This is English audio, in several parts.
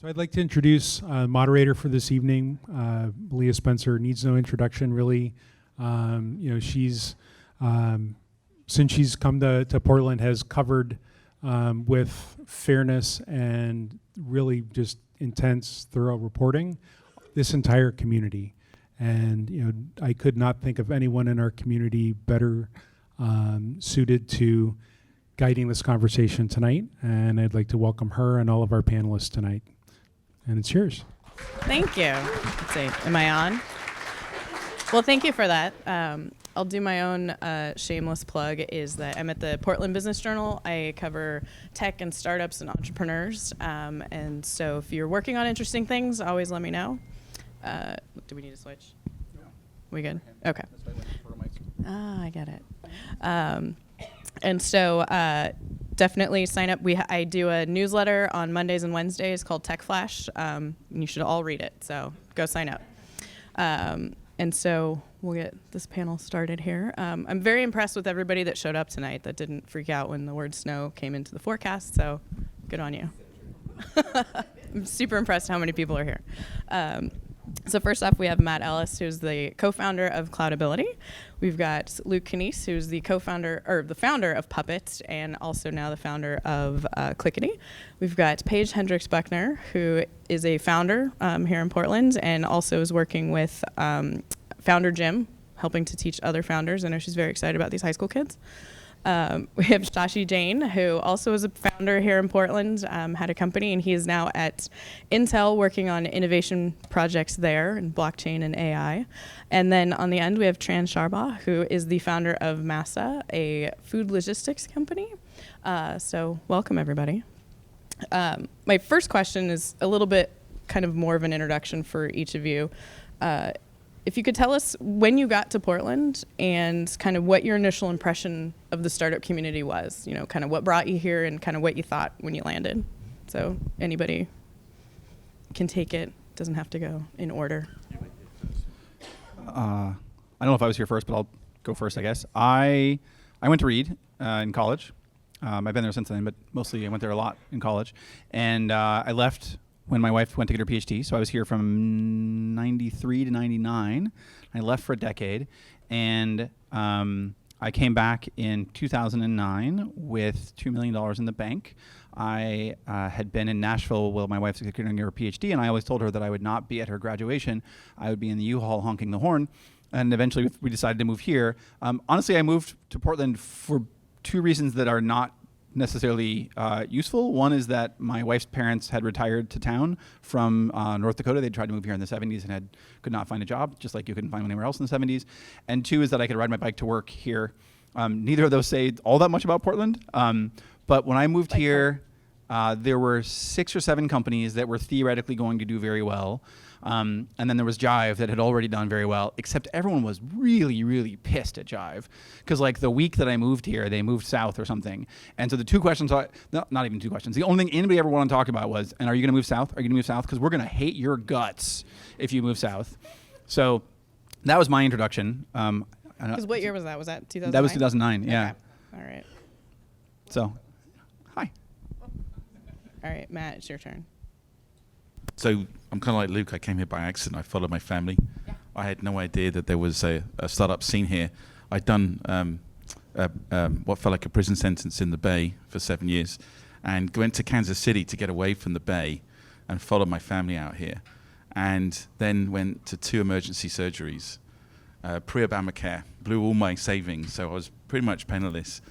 So I'd like to introduce moderator for this evening. Malia Spencer needs no introduction, really. She's since she's come to Portland, has covered with fairness and really just intense, thorough reporting this entire community. And I could not think of anyone in our community better suited to guiding this conversation tonight. And I'd like to welcome her and all of our panelists tonight. And it's yours. Thank you. Let's see, am I on? Well, thank you for that. I'll do my own shameless plug is that I'm at the Portland Business Journal. I cover tech and startups and entrepreneurs. And so if you're working on interesting things, always let me know. Do we need to switch? No. We good? Okay. I get it. And so definitely sign up. I do a newsletter on Mondays and Wednesdays called Tech Flash. You should all read it, so go sign up. And so we'll get this panel started here. I'm very impressed with everybody that showed up tonight that didn't freak out when the word snow came into the forecast, so good on you. I'm super impressed how many people are here. So first off, we have Mat Ellis, who's the co-founder of Cloudability. We've got Luke Kanies, who's the co-founder or the founder of Puppet, and also now the founder of Clickety. We've got Paige Buckner, who is a founder here in Portland, and also is working with Founder Jim, helping to teach other founders. I know she's very excited about these high school kids. We have Shashi Jain, who also is a founder here in Portland, had a company, and he is now at Intel working on innovation projects there in blockchain and AI. And then on the end, we have Trang Sharbaugh, who is the founder of Masa, a food logistics company. So welcome, everybody. My first question is a little bit kind of more of an introduction for each of you. If you could tell us when you got to Portland and kind of what your initial impression of the startup community was, kind of what brought you here and kind of what you thought when you landed. So anybody can take it, doesn't have to go in order. I don't know if I was here first, but I'll go first, I guess. I went to Reed in college. I've been there since then, but mostly I went there a lot in college. And I left when my wife went to get her PhD. So I was here from 93 to 99. I left for a decade. And I came back in 2009 with $2 million in the bank. I had been in Nashville while my wife was getting her PhD, and I always told her that I would not be at her graduation. I would be in the U-Haul honking the horn. And eventually we decided to move here. Honestly, I moved to Portland for two reasons that are not necessarily useful. One is that my wife's parents had retired to town from North Dakota. They tried to move here in the 70s and could not find a job, just like you couldn't find anywhere else in the 70s. And two is that I could ride my bike to work here. Neither of those say all that much about Portland. But when I moved here, there were 6 or 7 companies that were theoretically going to do very well. And then there was Jive that had already done very well, except everyone was really, really pissed at Jive. Because like the week that I moved here, they moved south or something. And so the two questions, not even two questions, the only thing anybody ever wanted to talk about was, and are you going to move south? Are you going to move south? Because we're going to hate your guts if you move south. So that was my introduction. Because what year was that? Was that 2009? That was 2009, yeah. Okay. All right. So, hi. All right, Matt, it's your turn. So I'm kind of like Luke. I came here by accident. I followed my family. Yeah. I had no idea that there was a startup scene here. I'd done what felt like a prison sentence in the Bay for 7 years, and went to Kansas City to get away from the Bay, and followed my family out here, and then went to 2 emergency surgeries, pre-Obamacare, blew all my savings, so I was pretty much penniless.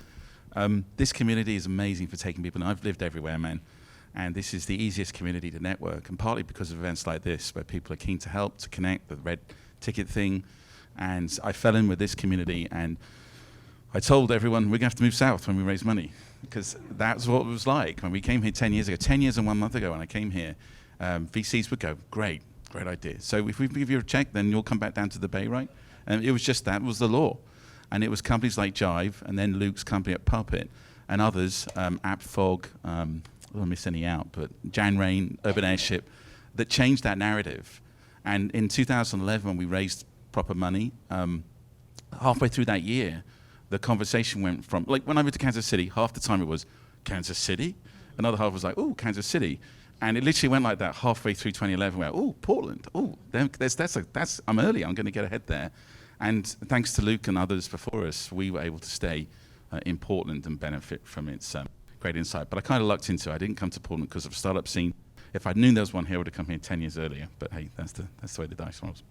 This community is amazing for taking people. And I've lived everywhere, man. And this is the easiest community to network, and partly because of events like this, where people are keen to help, to connect, the red ticket thing. And I fell in with this community, and I told everyone we're going to have to move south when we raise money, because that's what it was like when we came here 10 years ago. 10 years and 1 month ago when I came here, VCs would go, great idea. So if we give you a check, then you'll come back down to the Bay, right? And it was just that was the law. And it was companies like Jive, and then Luke's company at Puppet, and others, AppFog, I don't miss any out, but Jan Rain, Urban Airship, that changed that narrative. And in 2011, when we raised proper money, halfway through that year, the conversation went from, like when I moved to Kansas City, half the time it was Kansas City, another half was like, oh, Kansas City. And it literally went like that halfway through 2011. Where, oh, Portland, I'm early. I'm going to get ahead there. And thanks to Luke and others before us, we were able to stay in Portland and benefit from its great insight. But I kind of lucked into it. I didn't come to Portland because of startup scene. If I'd known there was one here, I would have come here 10 years earlier. But hey, that's the way the dice rolls.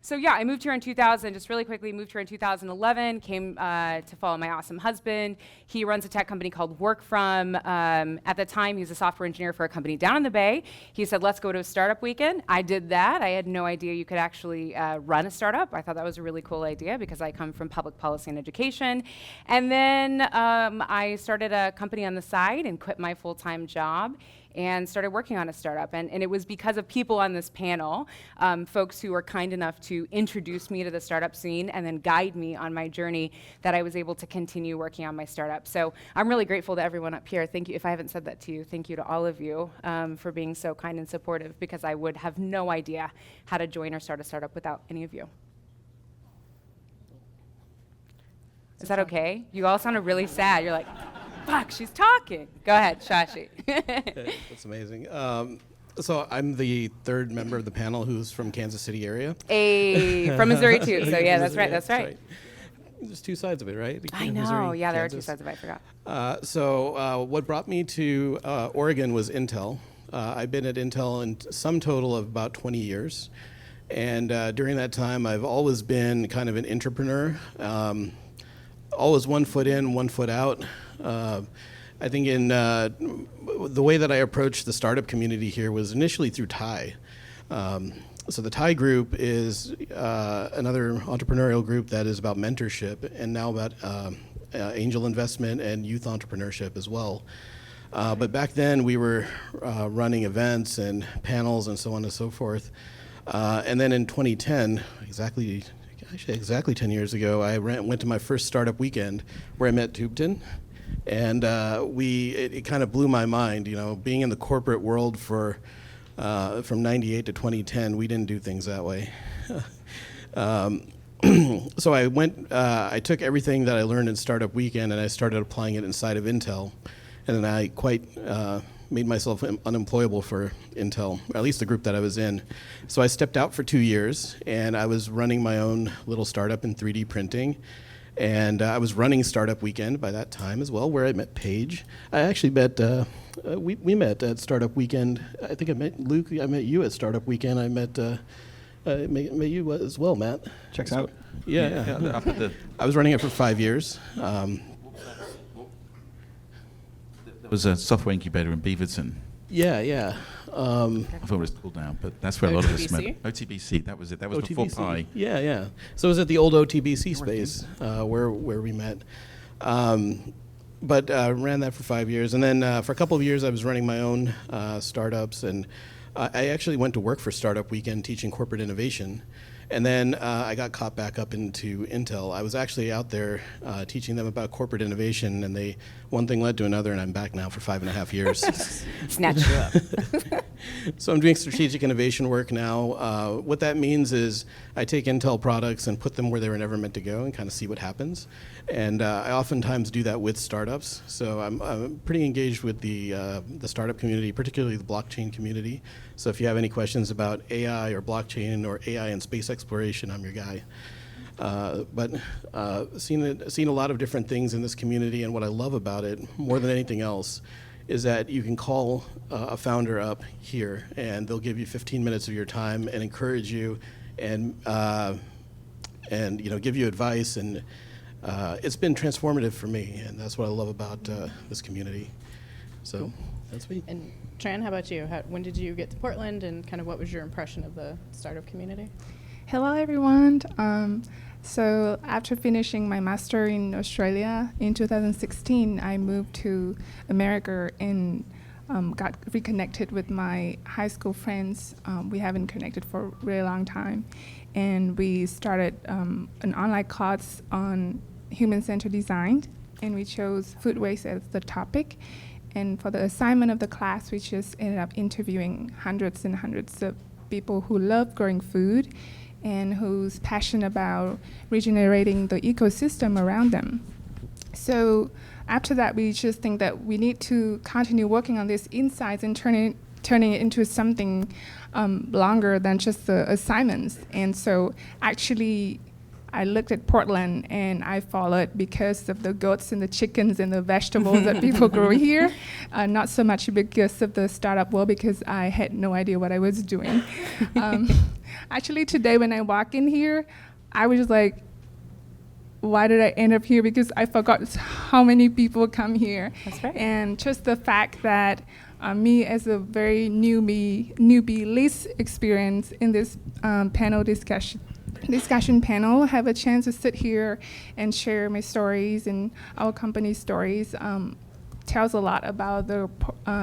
So yeah, I moved here in 2000, just really quickly, moved here in 2011, came to follow my awesome husband. He runs a tech company called Workfrom. At the time, he was a software engineer for a company down in the Bay. He said, let's go to a startup weekend. I did that. I had no idea you could actually run a startup. I thought that was a really cool idea because I come from public policy and education. And then I started a company on the side and quit my full-time job and started working on a startup. And it was because of people on this panel, folks who were kind enough to introduce me to the startup scene and then guide me on my journey, that I was able to continue working on my startup. So I'm really grateful to everyone up here. Thank you. If I haven't said that to you, thank you to all of you for being so kind and supportive, because I would have no idea how to join or start a startup without any of you. Is that okay? You all sounded really sad. You're like, fuck, she's talking. Go ahead, Shashi. That's amazing. So I'm the third member of the panel who's from Kansas City area. From Missouri too. So yeah, that's right. That's right. There's two sides of it, right? I know. Missouri, yeah, there Kansas. are two sides of it. I forgot. So what brought me to Oregon was Intel. I've been at Intel in some total of about 20 years. And during that time, I've always been kind of an entrepreneur. Always one foot in, one foot out. I think in the way that I approached the startup community here was initially through TIE. So the TIE group is another entrepreneurial group that is about mentorship and now about angel investment and youth entrepreneurship as well. But back then we were running events and panels and so on and so forth. And then in 2010, exactly 10 years ago, I went to my first startup weekend where I met Tubton. And it kind of blew my mind, you know, being in the corporate world for from 98 to 2010, we didn't do things that way. So I took everything that I learned in Startup Weekend and I started applying it inside of Intel. And then I quite made myself unemployable for Intel, or at least the group that I was in. So I stepped out for 2 years and I was running my own little startup in 3D printing. And I was running Startup Weekend by that time as well, where I met Paige. I actually met, we met at Startup Weekend. I think I met Luke, I met you at Startup Weekend. I met you as well, Matt. Checks out. Yeah. I was running it for 5 years. There was a software incubator in Beaverton. Yeah. I thought it was called now, but that's where a lot of us met. OTBC, that was it. That was before OTBC. Pi. Yeah. So it was at the old OTBC space where we met. But ran that for 5 years. And then for a couple of years, I was running my own startups. And I actually went to work for Startup Weekend teaching corporate innovation. And then I got caught back up into Intel. I was actually out there teaching them about corporate innovation, and one thing led to another, and I'm back now for 5.5 years. Snatched you up. So I'm doing strategic innovation work now. What that means is I take Intel products and put them where they were never meant to go and kind of see what happens. And I oftentimes do that with startups. So I'm pretty engaged with the startup community, particularly the blockchain community. So if you have any questions about AI or blockchain or AI and space exploration, I'm your guy. But seen a lot of different things in this community, and what I love about it more than anything else is that you can call a founder up here, and they'll give you 15 minutes of your time and encourage you, and give you advice, and it's been transformative for me, and that's what I love about this community. So that's me. And Trang, how about you? When did you get to Portland, and kind of what was your impression of the startup community? Hello, everyone. So after finishing my master in Australia in 2016, I moved to America and got reconnected with my high school friends. We haven't connected for a really long time. And we started an online course on human-centered design, and we chose food waste as the topic. And for the assignment of the class, we just ended up interviewing hundreds and hundreds of people who love growing food and who's passionate about regenerating the ecosystem around them. So after that, we just think that we need to continue working on these insights and turn it turning it into something longer than just the assignments. And so actually, I looked at Portland and I followed because of the goats and the chickens and the vegetables that people grow here. Not so much because of the startup world, because I had no idea what I was doing. Actually, today when I walk in here, I was just like, why did I end up here? Because I forgot how many people come here. That's right. And just the fact that me as a very newbie, least experienced in this panel discussion panel, have a chance to sit here and share my stories and our company's stories, tells a lot about the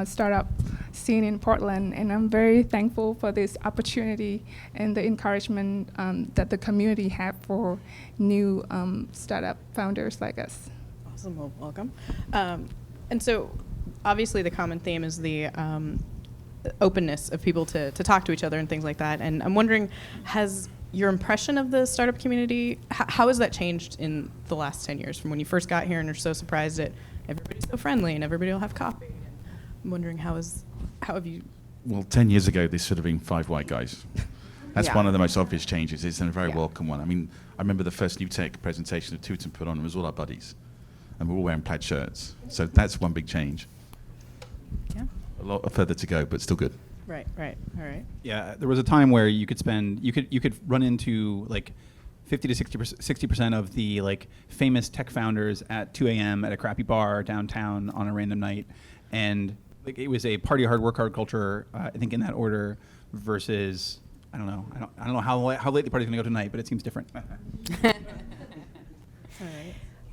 startup scene in Portland, and I'm very thankful for this opportunity and the encouragement that the community have for new startup founders like us. Awesome. Well, welcome. And so obviously the common theme is the openness of people to talk to each other and things like that. And I'm wondering, has your impression of the startup community, how has that changed in the last 10 years from when you first got here and you're so surprised that everybody's so friendly and everybody will have coffee? I'm wondering how have you... Well, 10 years ago, this should have been 5 white guys. That's Yeah. one of the most obvious changes. It's a very Yeah. welcome one. I mean, I remember the first NewTech presentation that Tooten put on. It was all our buddies. And we're all wearing plaid shirts. So that's one big change. Yeah. A lot further to go, but still good. Right. All right. Yeah, there was a time where you could run into like 50 to 60% of the like famous tech founders at 2 a.m. at a crappy bar downtown on a random night, and like it was a party hard, work hard culture. I think in that order, versus I don't know how late the party's gonna go tonight, but it seems different. All right.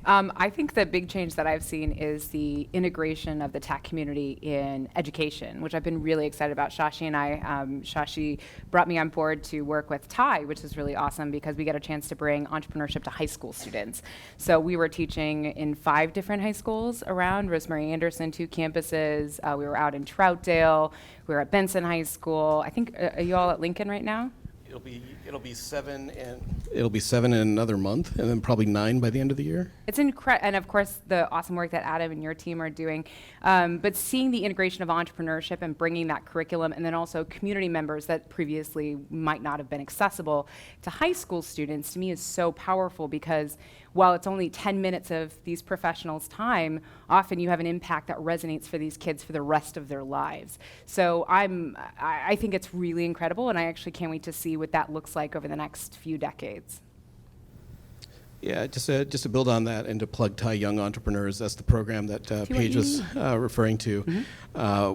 I think the big change that I've seen is the integration of the tech community in education, which I've been really excited about. Shashi and I, Shashi brought me on board to work with Ty, which is really awesome because we get a chance to bring entrepreneurship to high school students. So we were teaching in 5 different high schools around Rosemary Anderson, 2 campuses. We were out in Troutdale. We were at Benson High School. I think, are you all at Lincoln right now? It'll be 7 in another month, and then probably 9 by the end of the year. It's incredible, and of course the awesome work that Adam and your team are doing. But seeing the integration of entrepreneurship and bringing that curriculum, and then also community members that previously might not have been accessible to high school students, to me is so powerful because while it's only 10 minutes of these professionals' time, often you have an impact that resonates for these kids for the rest of their lives. So I think it's really incredible, and I actually can't wait to see what that looks like over the next few decades. Yeah, just to build on that and to plug Thai Young Entrepreneurs, that's the program that Paige was referring to.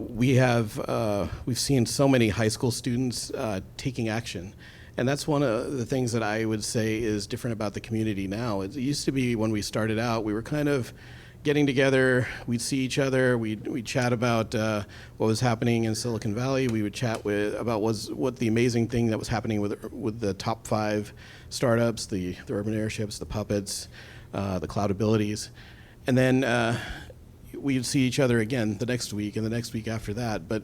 We've seen so many high school students taking action. And that's one of the things that I would say is different about the community now. It used to be when we started out, we were kind of getting together, we'd see each other, we'd chat about what was happening in Silicon Valley, we would chat about what the amazing thing that was happening with the top 5 startups, the Urban Airships, the Puppets, the Cloudabilities. And then we'd see each other again the next week and the next week after that. But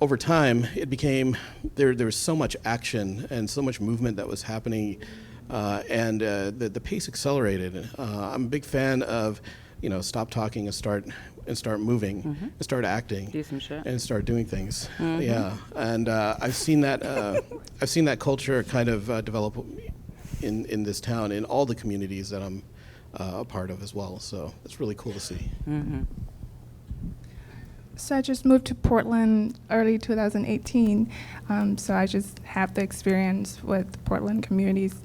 over time, it became, there was so much action and so much movement that was happening, and the pace accelerated. I'm a big fan of, stop talking and start moving, and start acting, Do some shit. and start doing things. Yeah, and I've seen that culture kind of develop in this town, in all the communities that I'm a part of as well. So it's really cool to see. So I just moved to Portland early 2018. So I just have the experience with Portland communities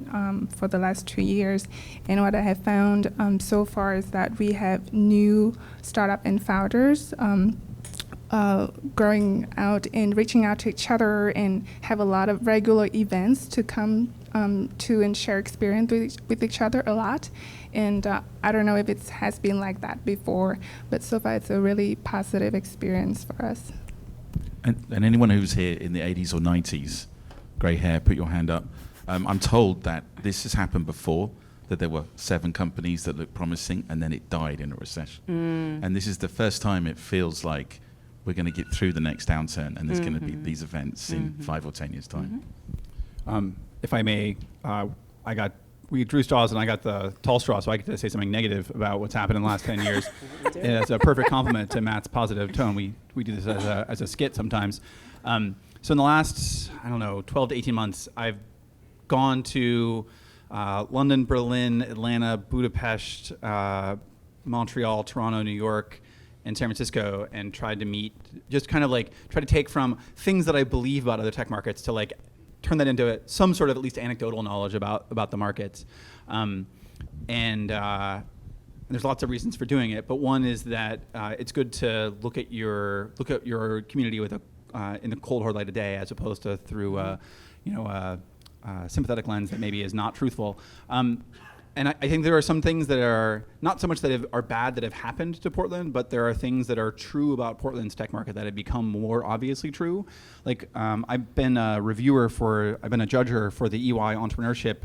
for the last 2 years. And what I have found so far is that we have new startup and founders growing out and reaching out to each other, and have a lot of regular events to come to and share experience with each other a lot. And I don't know if it has been like that before, but so far it's a really positive experience for us. And anyone who's here in the 80s or 90s, grey hair, put your hand up. I'm told that this has happened before, that there were 7 companies that looked promising and then it died in a recession. And this is the first time it feels like we're going to get through the next downturn, and there's going to be these events in 5 or 10 years' time. If I may, we drew straws and I got the tall straw, so I get to say something negative about what's happened in the last 10 years. And it's a perfect compliment to Matt's positive tone. We do this as a skit sometimes. So in the last, 12 to 18 months, I've gone to London, Berlin, Atlanta, Budapest, Montreal, Toronto, New York, and San Francisco, and tried to meet, just kind of like try to take from things that I believe about other tech markets to like turn that into some sort of at least anecdotal knowledge about the markets. And there's lots of reasons for doing it, but one is that it's good to look at your community with in the cold hard light of day, as opposed to through a sympathetic lens that maybe is not truthful. And I think there are some things that are not so much that are bad that have happened to Portland, but there are things that are true about Portland's tech market that have become more obviously true. Like I've been a judger for the EY entrepreneurship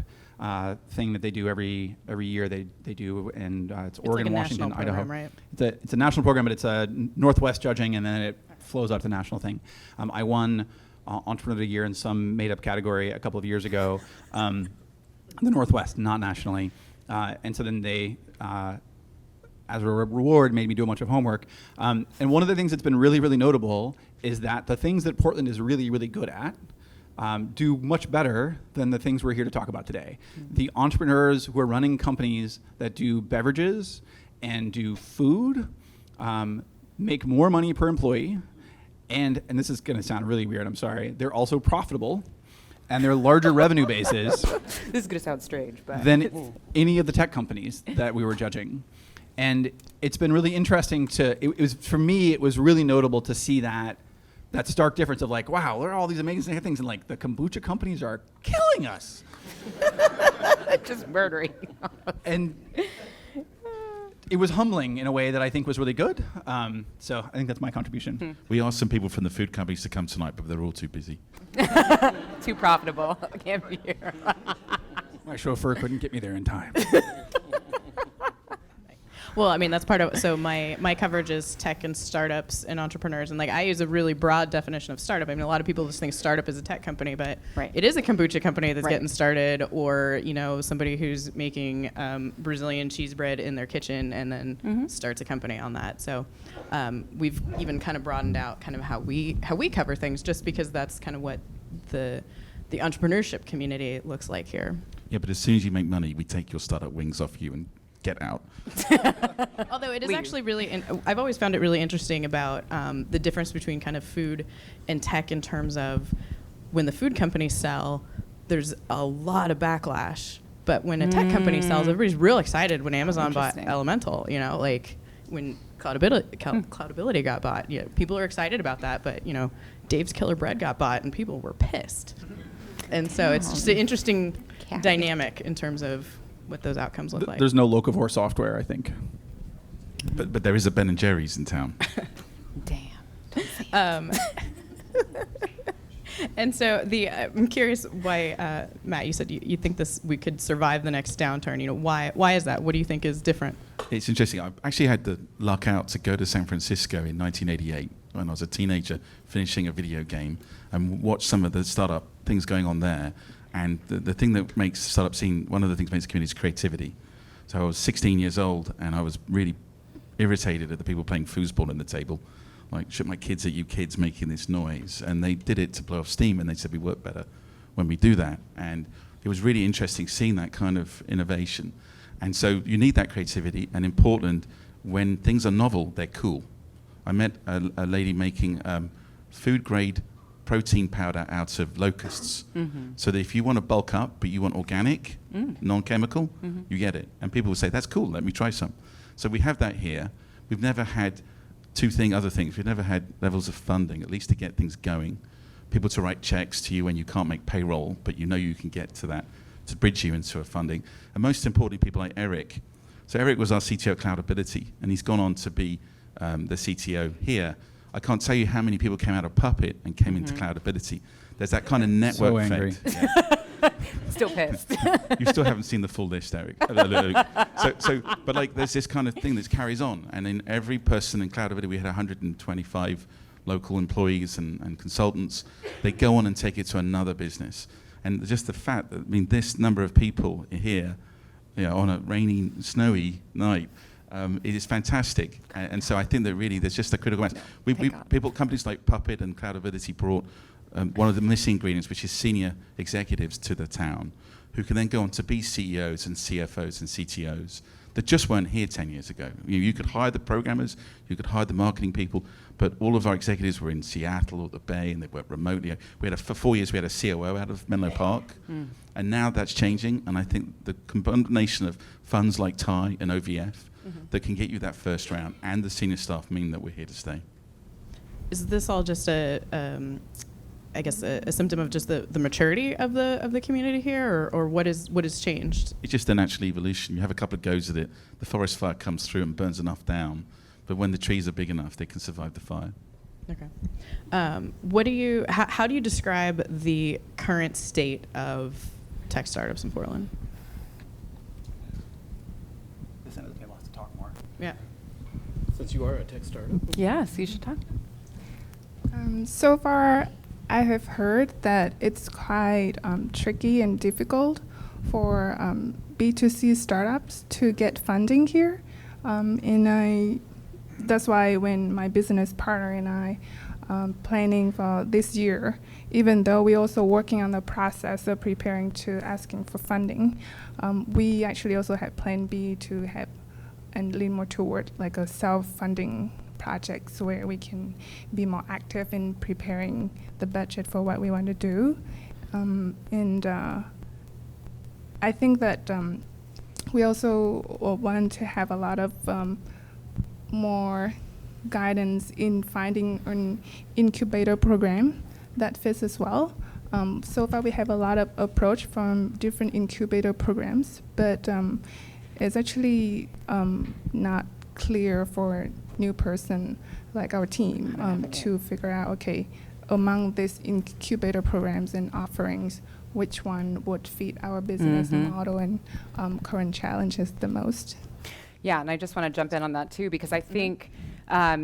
thing that they do every year. They do, and it's Oregon, like a Washington, national Idaho. program, right? It's a national program, but it's a Northwest judging, and then it flows up to the national thing. I won Entrepreneur of the Year in some made-up category a couple of years ago. The Northwest, not nationally. And so then they, as a reward, made me do a bunch of homework. And one of the things that's been really, really notable is that the things that Portland is really, really good at do much better than the things we're here to talk about today. Mm-hmm. The entrepreneurs who are running companies that do beverages and do food make more money per employee. And this is going to sound really weird, I'm sorry. They're also profitable. And their larger revenue bases This is going to sound strange, but than any of the tech companies that we were judging. And it's been really interesting for me, it was really notable to see that stark difference of like, wow, there are all these amazing things, and like the kombucha companies are killing us. just murdering. And it was humbling in a way that I think was really good. So I think that's my contribution. We asked some people from the food companies to come tonight, but they're all too busy. Too profitable. I can't be here. My chauffeur couldn't get me there in time. Well, I mean, that's part of, so my coverage is tech and startups and entrepreneurs. And like, I use a really broad definition of startup. I mean, a lot of people just think startup is a tech company, but Right. it is a kombucha company that's Right. getting started, or, somebody who's making Brazilian cheese bread in their kitchen and then starts a company on that. So we've even kind of broadened out kind of how we cover things, just because that's kind of what the entrepreneurship community looks like here. Yeah, but as soon as you make money, we take your startup wings off you and get out. Although it is Leave. actually really, I've always found it really interesting about the difference between kind of food and tech in terms of when the food companies sell, there's a lot of backlash. But when a tech company sells, everybody's real excited when Amazon bought Interesting. Elemental, like when Cloudability got bought. People are excited about that, but, Dave's Killer Bread got bought and people were pissed. And so it's just an interesting dynamic in terms of what those outcomes look like. There's no locavore software, I think. But there is a Ben & Jerry's in town. Damn. And so I'm curious why, Matt, you said you think we could survive the next downturn. Why is that? What do you think is different? It's interesting. I actually had the luck out to go to San Francisco in 1988 when I was a teenager finishing a video game and watch some of the startup things going on there. And the thing that makes startup scene, one of the things that makes the community is creativity. So I was 16 years old and I was really irritated at the people playing foosball in the table. Like, shut my kids at you kids making this noise. And they did it to blow off steam, and they said we work better when we do that. And it was really interesting seeing that kind of innovation. And so you need that creativity. And in Portland, when things are novel, they're cool. I met a lady making food-grade protein powder out of locusts. So that if you want to bulk up, but you want organic, non-chemical, you get it. And people will say, that's cool, let me try some. So we have that here. We've never had other things. We've never had levels of funding, at least to get things going. People to write checks to you when you can't make payroll, but you can get to that, to bridge you into a funding. And most importantly, people like Eric. So Eric was our CTO at Cloudability, and he's gone on to be the CTO here. I can't tell you how many people came out of Puppet and came into Cloudability. There's that kind of network So angry. effect. Yeah. Still pissed. You still haven't seen the full list, Eric. But like, there's this kind of thing that carries on. And in every person in Cloudability, we had 125 local employees and consultants. They go on and take it to another business. And just the fact that, this number of people here, on a rainy, snowy night, It is fantastic, and so I think that really there's just a critical mass. Companies like Puppet and Cloudability brought one of the missing ingredients, which is senior executives to the town, who can then go on to be CEOs and CFOs and CTOs that just weren't here 10 years ago. You could hire the programmers, you could hire the marketing people, but all of our executives were in Seattle or the Bay, and they worked remotely. For 4 years, we had a COO out of Menlo Park, and now that's changing, and I think the combination of funds like TIE and OVF that can get you that first round and the senior staff mean that we're here to stay. Is this all just a symptom of just the maturity of the community here, or what has changed? It's just a natural evolution. You have a couple of goes at it. The forest fire comes through and burns enough down, but when the trees are big enough, they can survive the fire. Okay. How do you describe the current state of tech startups in Portland? This end of the table has to talk more. Yeah. Since you are a tech startup. Yes, you should talk. So far, I have heard that it's quite tricky and difficult for B2C startups to get funding here. That's why when my business partner and I planning for this year, even though we're also working on the process of preparing to asking for funding, we actually also have Plan B to have and lean more toward like a self-funding projects where we can be more active in preparing the budget for what we want to do. I think that we also want to have a lot of more guidance in finding an incubator program that fits as well. So far we have a lot of approach from different incubator programs, but it's actually not clear for new person like our team to figure out, okay, among these incubator programs and offerings, which one would fit our business model and current challenges the most. Yeah, and I just want to jump in on that too, because I think,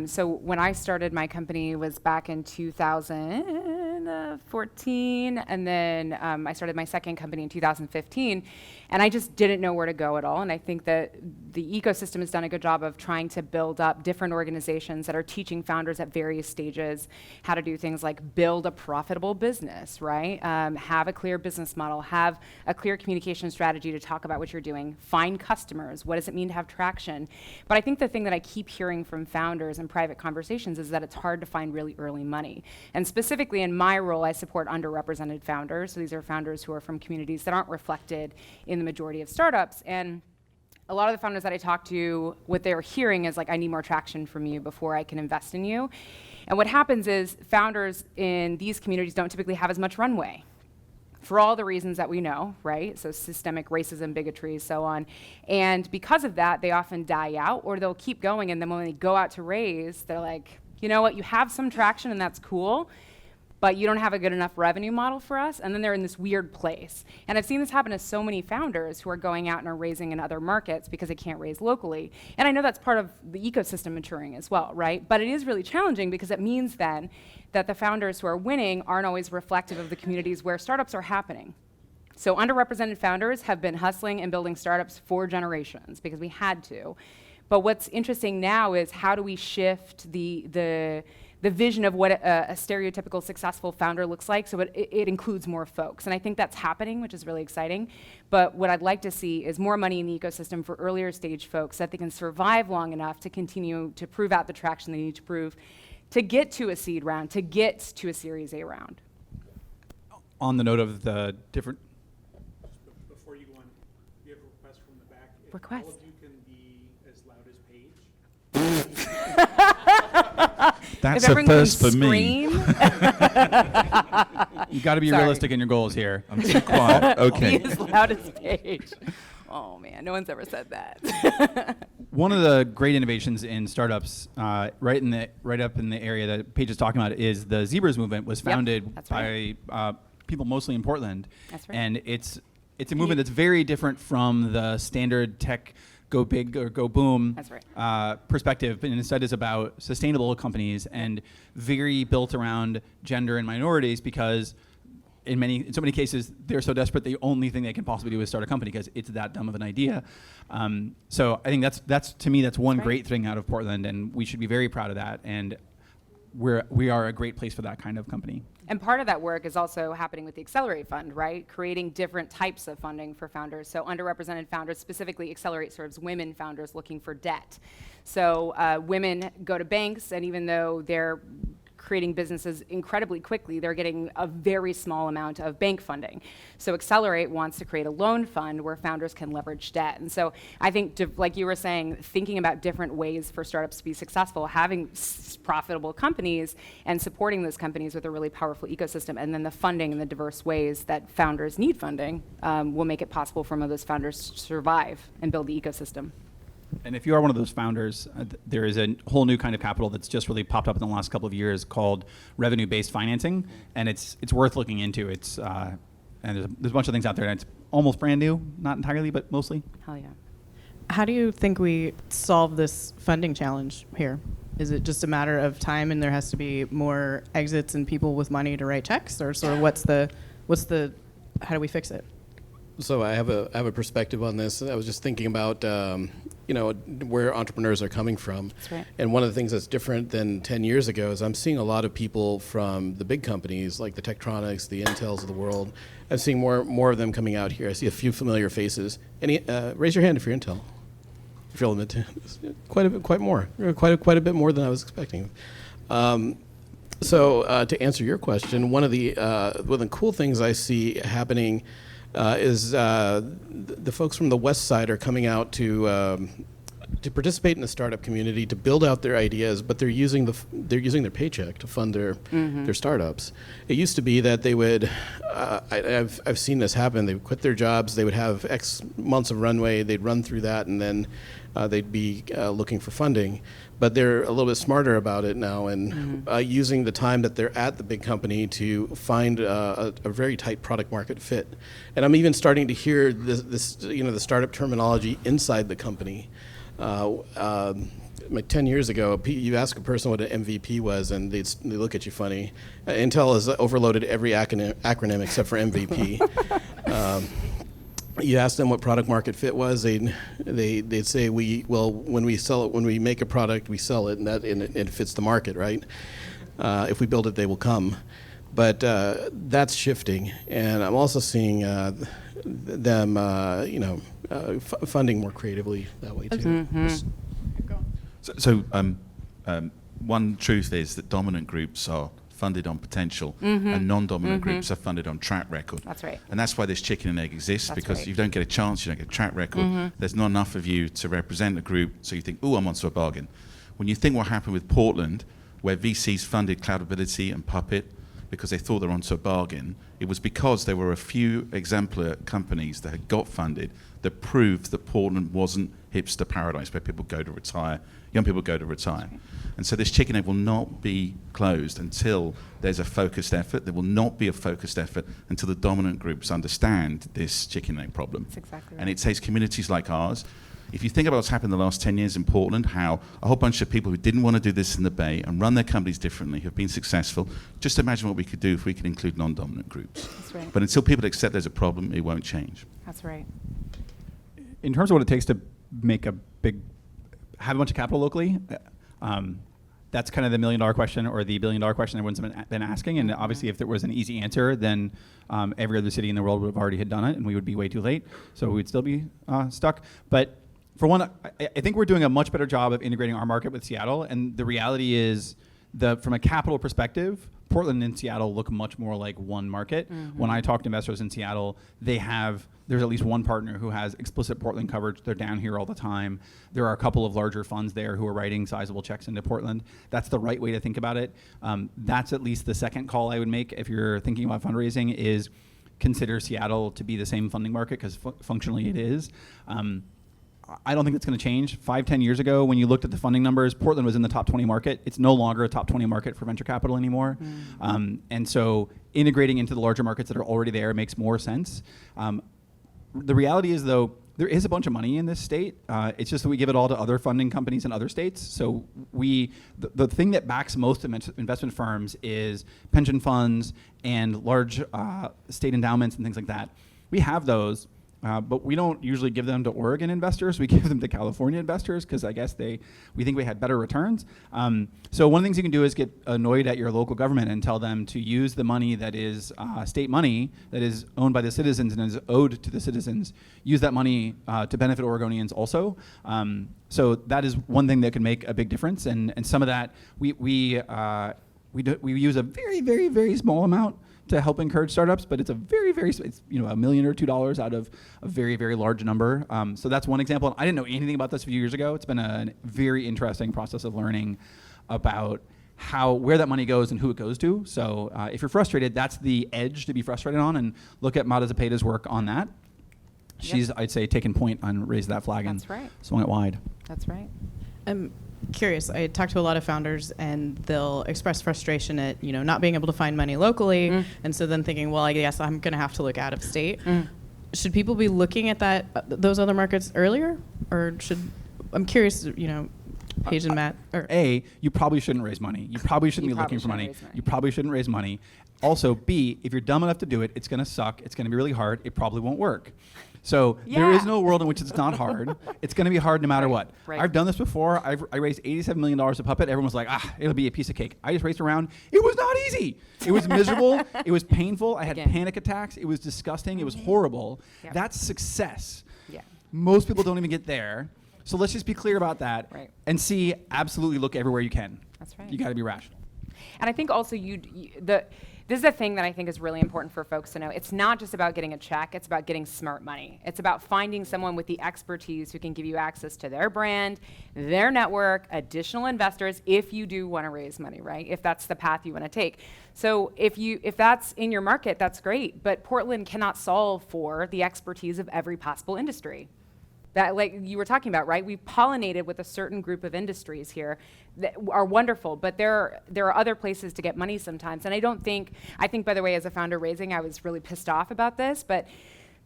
so when I started my company was back in 2014, and then I started my second company in 2015, and I just didn't know where to go at all. And I think that the ecosystem has done a good job of trying to build up different organizations that are teaching founders at various stages how to do things like build a profitable business, right? Have a clear business model, have a clear communication strategy to talk about what you're doing, find customers, what does it mean to have traction? But I think the thing that I keep hearing from founders in private conversations is that it's hard to find really early money. And specifically in my role, I support underrepresented founders. So these are founders who are from communities that aren't reflected in the majority of startups. And a lot of the founders that I talk to, what they're hearing is like, I need more traction from you before I can invest in you. And what happens is founders in these communities don't typically have as much runway for all the reasons that we know, right? So systemic racism, bigotry, so on. And because of that, they often die out, or they'll keep going, and then when they go out to raise, they're like, you know what, you have some traction and that's cool, but you don't have a good enough revenue model for us, and then they're in this weird place. And I've seen this happen to so many founders who are going out and are raising in other markets because they can't raise locally. And I know that's part of the ecosystem maturing as well, right? But it is really challenging because it means then that the founders who are winning aren't always reflective of the communities where startups are happening. So underrepresented founders have been hustling and building startups for generations because we had to. But what's interesting now is how do we shift the vision of what a stereotypical successful founder looks like, so it includes more folks. And I think that's happening, which is really exciting. But what I'd like to see is more money in the ecosystem for earlier stage folks so that they can survive long enough to continue to prove out the traction they need to prove to get to a seed round, to get to a Series A round. On the note of the different... Before you go on, we have a request from the back. If Request. all of you can be as loud as Paige. That's If a everyone can first for me. scream, You got to be Sorry. realistic in your goals here. I'm too quiet. be Okay. as loud as Paige. Oh man, no one's ever said that. One of the great innovations in startups, right up in the area that Paige is talking about, is the Zebras movement. Was founded that's by people mostly in Portland, That's right. and it's a movement that's very different from the standard tech go big or go boom That's right. perspective, and instead is about sustainable companies and very built around gender and minorities, because in so many cases, they're so desperate the only thing they can possibly do is start a company because it's that dumb of an idea. So I think that's to me that's one great thing out of Portland, and we should be very proud of that. And we are a great place for that kind of company. And part of that work is also happening with the Accelerate Fund, right? Creating different types of funding for founders. So underrepresented founders, specifically Accelerate serves women founders looking for debt. So women go to banks, and even though they're creating businesses incredibly quickly, they're getting a very small amount of bank funding. So Accelerate wants to create a loan fund where founders can leverage debt. And so I think, like you were saying, thinking about different ways for startups to be successful, having profitable companies and supporting those companies with a really powerful ecosystem, and then the funding in the diverse ways that founders need funding will make it possible for those founders to survive and build the ecosystem. And if you are one of those founders, there is a whole new kind of capital that's just really popped up in the last couple of years called revenue-based financing, and it's worth looking into. It's and there's a bunch of things out there, and it's almost brand new, not entirely, but mostly. Hell yeah. How do you think we solve this funding challenge here? Is it just a matter of time, and there has to be more exits and people with money to write checks, or sort of what's the how do we fix it? So I have a perspective on this. I was just thinking about where entrepreneurs are coming from. That's right. And one of the things that's different than 10 years ago is I'm seeing a lot of people from the big companies like the Tektronics, the Intels of the world. I'm seeing more of them coming out here. I see a few familiar faces. Raise your hand if you're Intel. If you're limited, quite a bit more than I was expecting. So to answer your question, one of the cool things I see happening is the folks from the West Side are coming out to participate in the startup community, to build out their ideas, but they're using their paycheck to fund their startups. It used to be that they would, I've seen this happen. They would quit their jobs. They would have X months of runway. They'd run through that, and then they'd be looking for funding. But they're a little bit smarter about it now, and using the time that they're at the big company to find a very tight product market fit. And I'm even starting to hear this the startup terminology inside the company. 10 years ago, you ask a person what an MVP was, and they look at you funny. Intel has overloaded every acronym except for MVP. You ask them what product market fit was, they'd say when we make a product, we sell it, and it fits the market, right? If we build it, they will come. But that's shifting, and I'm also seeing them funding more creatively that way too. Mm-hmm. So one truth is that dominant groups are funded on potential, and non-dominant groups are funded on track record. That's right. And that's why this chicken and egg exists, That's because right. you don't get a chance, you don't get a track record. There's not enough of you to represent a group, so you think, oh, I'm onto a bargain. When you think what happened with Portland, where VCs funded Cloudability and Puppet because they thought they were onto a bargain, it was because there were a few exemplar companies that had got funded that proved that Portland wasn't hipster paradise where people go to retire, young people go to retire. And so this chicken egg will not be closed until there's a focused effort. There will not be a focused effort until the dominant groups understand this chicken egg problem. That's exactly right. And it takes communities like ours. If you think about what's happened in the last 10 years in Portland, how a whole bunch of people who didn't want to do this in the Bay and run their companies differently have been successful, just imagine what we could do if we could include non-dominant groups. That's right. But until people accept there's a problem, it won't change. That's right. In terms of what it takes to have a bunch of capital locally, that's kind of the $1 million question or the $1 billion question everyone's been asking. And obviously, if there was an easy answer, then every other city in the world would have already had done it, and we would be way too late. So we'd still be stuck. But for one, I think we're doing a much better job of integrating our market with Seattle. And the reality is, from a capital perspective, Portland and Seattle look much more like one market. When I talk to investors in Seattle, there's at least one partner who has explicit Portland coverage. They're down here all the time. There are a couple of larger funds there who are writing sizable checks into Portland. That's the right way to think about it. That's at least the second call I would make if you're thinking about fundraising, is consider Seattle to be the same funding market, because functionally it is. I don't think that's going to change. 5-10 years ago, when you looked at the funding numbers, Portland was in the top 20 market. It's no longer a top 20 market for venture capital anymore. And so integrating into the larger markets that are already there makes more sense. The reality is, though, there is a bunch of money in this state. It's just that we give it all to other funding companies in other states. So the thing that backs most investment firms is pension funds and large state endowments and things like that. We have those. But we don't usually give them to Oregon investors. We give them to California investors because I guess we think we had better returns. So one of the things you can do is get annoyed at your local government and tell them to use the money that is state money that is owned by the citizens and is owed to the citizens. Use that money to benefit Oregonians also. So that is one thing that can make a big difference. And some of that we use a very, very, very small amount to help encourage startups, but it's a very, very, it's $1 million or $2 out of a very, very large number. So that's one example. I didn't know anything about this a few years ago. It's been a very interesting process of learning about where that money goes and who it goes to. So if you're frustrated, that's the edge to be frustrated on, and look at Mat Ellis work on that. She's, I'd say, taken point on Raise That Flag and swung it wide. That's right. I'm curious. I talk to a lot of founders, and they'll express frustration at not being able to find money locally, and so then thinking, well, I guess I'm going to have to look out of state. Should people be looking at those other markets earlier, or I'm curious, Paige and Matt. A, you probably shouldn't raise money. You probably shouldn't be looking for money. You probably shouldn't raise money. Also, B, if you're dumb enough to do it, it's going to suck. It's going to be really hard. It probably won't work. So there is no world in which it's not hard. It's going to be hard no matter what. Right. I've done this before. I raised $87 million of Puppet. Everyone was like, it'll be a piece of cake. I just raced around. It was not easy. It was miserable. It was painful. I had panic attacks. It was disgusting. It was horrible. Yep. That's success. Yeah. Most people don't even get there. So let's just be clear about that. Right. And C, absolutely look everywhere you can. That's right. You got to be rational. And I think also this is the thing that I think is really important for folks to know. It's not just about getting a check. It's about getting smart money. It's about finding someone with the expertise who can give you access to their brand, their network, additional investors, if you do want to raise money, right? If that's the path you want to take. So if that's in your market, that's great. But Portland cannot solve for the expertise of every possible industry. That, like you were talking about, right? We've pollinated with a certain group of industries here that are wonderful, but there are other places to get money sometimes. And I think, by the way, as a founder raising, I was really pissed off about this, but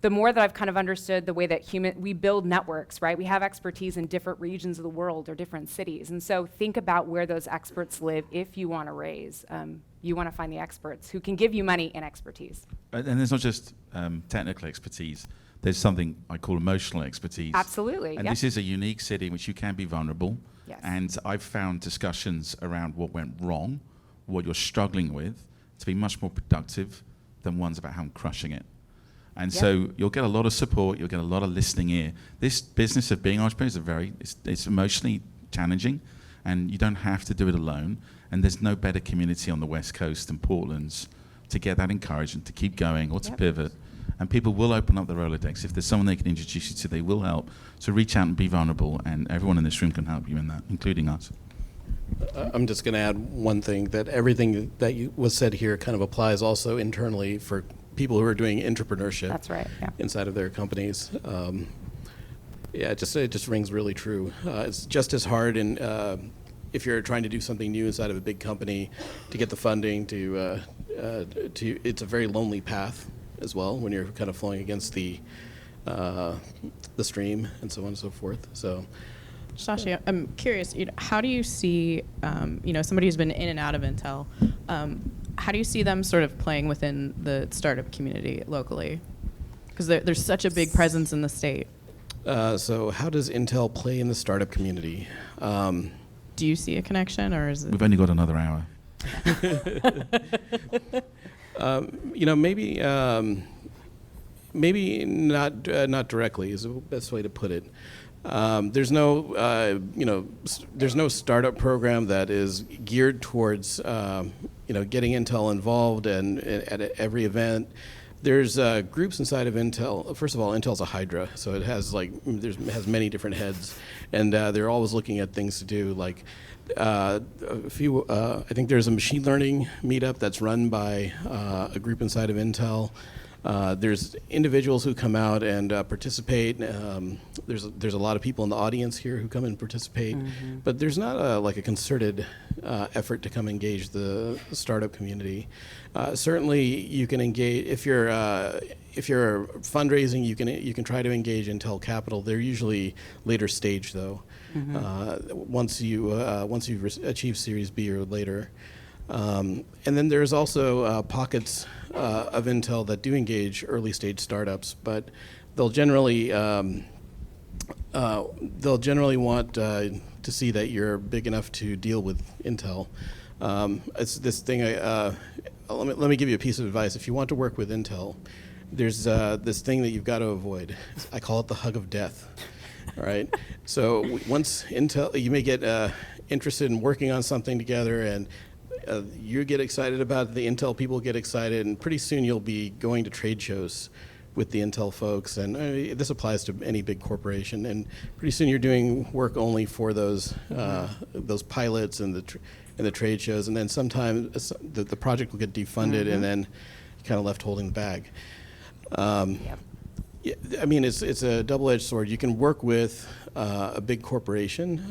the more that I've kind of understood the way that we build networks, right? We have expertise in different regions of the world or different cities. And so think about where those experts live if you want to raise. You want to find the experts who can give you money and expertise. And there's not just technical expertise. There's something I call emotional expertise. Absolutely. And this is a unique city in which you can be vulnerable. Yes. And I've found discussions around what went wrong, what you're struggling with, to be much more productive than ones about how I'm crushing it. And so you'll get a lot of support, you'll get a lot of listening ear. This business of being an entrepreneur is it's emotionally challenging, and you don't have to do it alone. And there's no better community on the West Coast than Portland's to get that encouragement, to keep going or to pivot. And people will open up the Rolodex. If there's someone they can introduce you to, they will help. So reach out and be vulnerable, and everyone in this room can help you in that, including us. I'm just going to add one thing, that everything that was said here kind of applies also internally for people who are doing entrepreneurship. That's right. Yeah. Inside of their companies. It just rings really true. It's just as hard if you're trying to do something new inside of a big company to get the funding it's a very lonely path as well when you're kind of flowing against the stream and so on and so forth. So, Shashi, I'm curious. How do you see, somebody who's been in and out of Intel? How do you see them sort of playing within the startup community locally? Because there's such a big presence in the state. So, how does Intel play in the startup community? Do you see a connection, or is it? We've only got another hour. Maybe not directly is the best way to put it. There's no startup program that is geared towards getting Intel involved and at every event. There's groups inside of Intel. First of all, Intel's a hydra, so it has has many different heads, and they're always looking at things to do. Like I think there's a machine learning meetup that's run by a group inside of Intel. There's individuals who come out and participate. There's a lot of people in the audience here who come and participate, but there's not a concerted effort to come engage the startup community. Certainly, you can engage if you're if you're fundraising, you can try to engage Intel Capital. They're usually later stage though. Once you've achieved Series B or later. And then there's also pockets of Intel that do engage early stage startups, but they'll generally want to see that you're big enough to deal with Intel. It's this thing. Let me give you a piece of advice. If you want to work with Intel, there's this thing that you've got to avoid. I call it the hug of death. All right. So once Intel, you may get interested in working on something together, and you get excited about it, the Intel people get excited, and pretty soon you'll be going to trade shows with the Intel folks, and this applies to any big corporation. And pretty soon you're doing work only for those pilots and the trade shows, and then sometimes the project will get defunded, and then you're kind of left holding the bag. Yeah, I mean, it's a double-edged sword. You can work with a big corporation,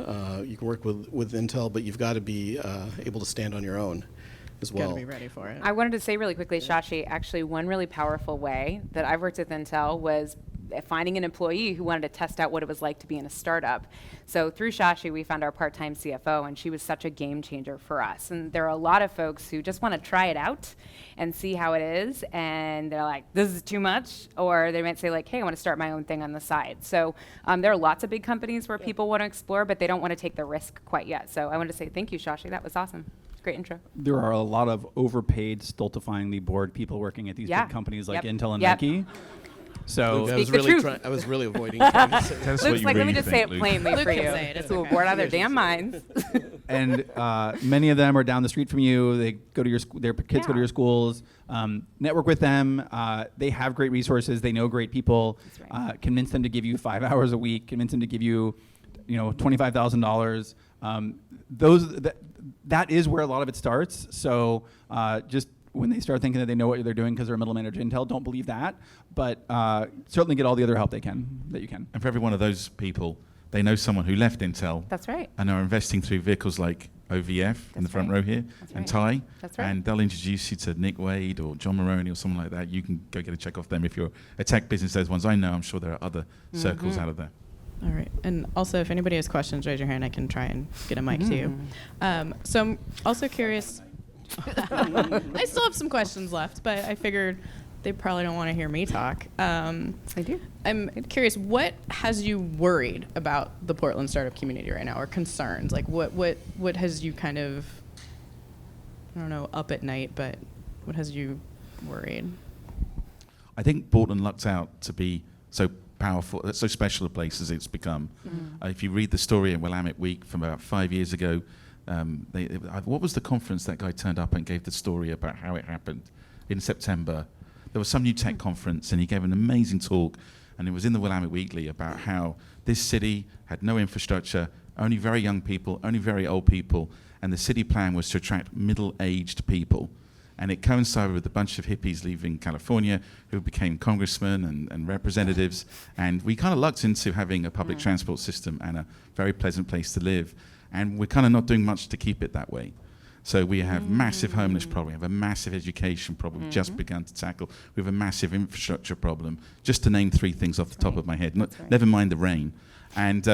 you can work with Intel, but you've got to be able to stand on your own as well. Got to be ready for it. I wanted to say really quickly, Shashi, actually one really powerful way that I've worked with Intel was finding an employee who wanted to test out what it was like to be in a startup. So through Shashi, we found our part-time CFO, and she was such a game changer for us. And there are a lot of folks who just want to try it out and see how it is, and they're like, this is too much, or they might say like, hey, I want to start my own thing on the side. So there are lots of big companies where people want to explore, but they don't want to take the risk quite yet. So I wanted to say thank you, Shashi. That was awesome. Great intro. There are a lot of overpaid, stultifyingly bored people working at these big companies like Intel and Nike. So Luke, I was really avoiding trying to say that. Luke's like, let me just say it plainly for Luke you. can say it, it's People okay. bored out of their damn minds. And many of them are down the street from you. They go to your their kids go to your schools. Network with them. They have great resources. They know great people. That's right. Convince them to give you 5 hours a week. Convince them to give you, $25,000. That is where a lot of it starts. So just when they start thinking that they know what they're doing because they're a middle manager at Intel, don't believe that. But certainly get all the other help that you can. And for every one of those people, they know someone who left Intel That's right. and are investing through vehicles like OVF in the front right. row here, That's and right. Ty. That's right. And they'll introduce you to Nick Wade or John Maroney or someone like that. You can go get a check off them. If you're a tech business, those ones I know, I'm sure there are other circles out of there. All right. And also, if anybody has questions, raise your hand. I can try and get a mic to you. So I'm also curious. I still have some questions left, but I figured they probably don't want to hear me talk. I do. I'm curious, what has you worried about the Portland startup community right now, or concerns? Like, what has you kind of, I don't know, up at night, but what has you worried? I think Portland lucked out to be so powerful, so special a place as it's become. If you read the story at Willamette Week from about 5 years ago, what was the conference that guy turned up and gave the story about how it happened in September? There was some new tech conference, and he gave an amazing talk, and it was in the Willamette Weekly about how this city had no infrastructure, only very young people, only very old people, and the city plan was to attract middle-aged people. And it coincided with a bunch of hippies leaving California who became congressmen and representatives. And we kind of lucked into having a public transport system and a very pleasant place to live. And we're kind of not doing much to keep it that way. So we have massive homeless problem. We have a massive education problem we've just begun to tackle. We have a massive infrastructure problem, just to name 3 things off the top of my head. Never mind the rain. And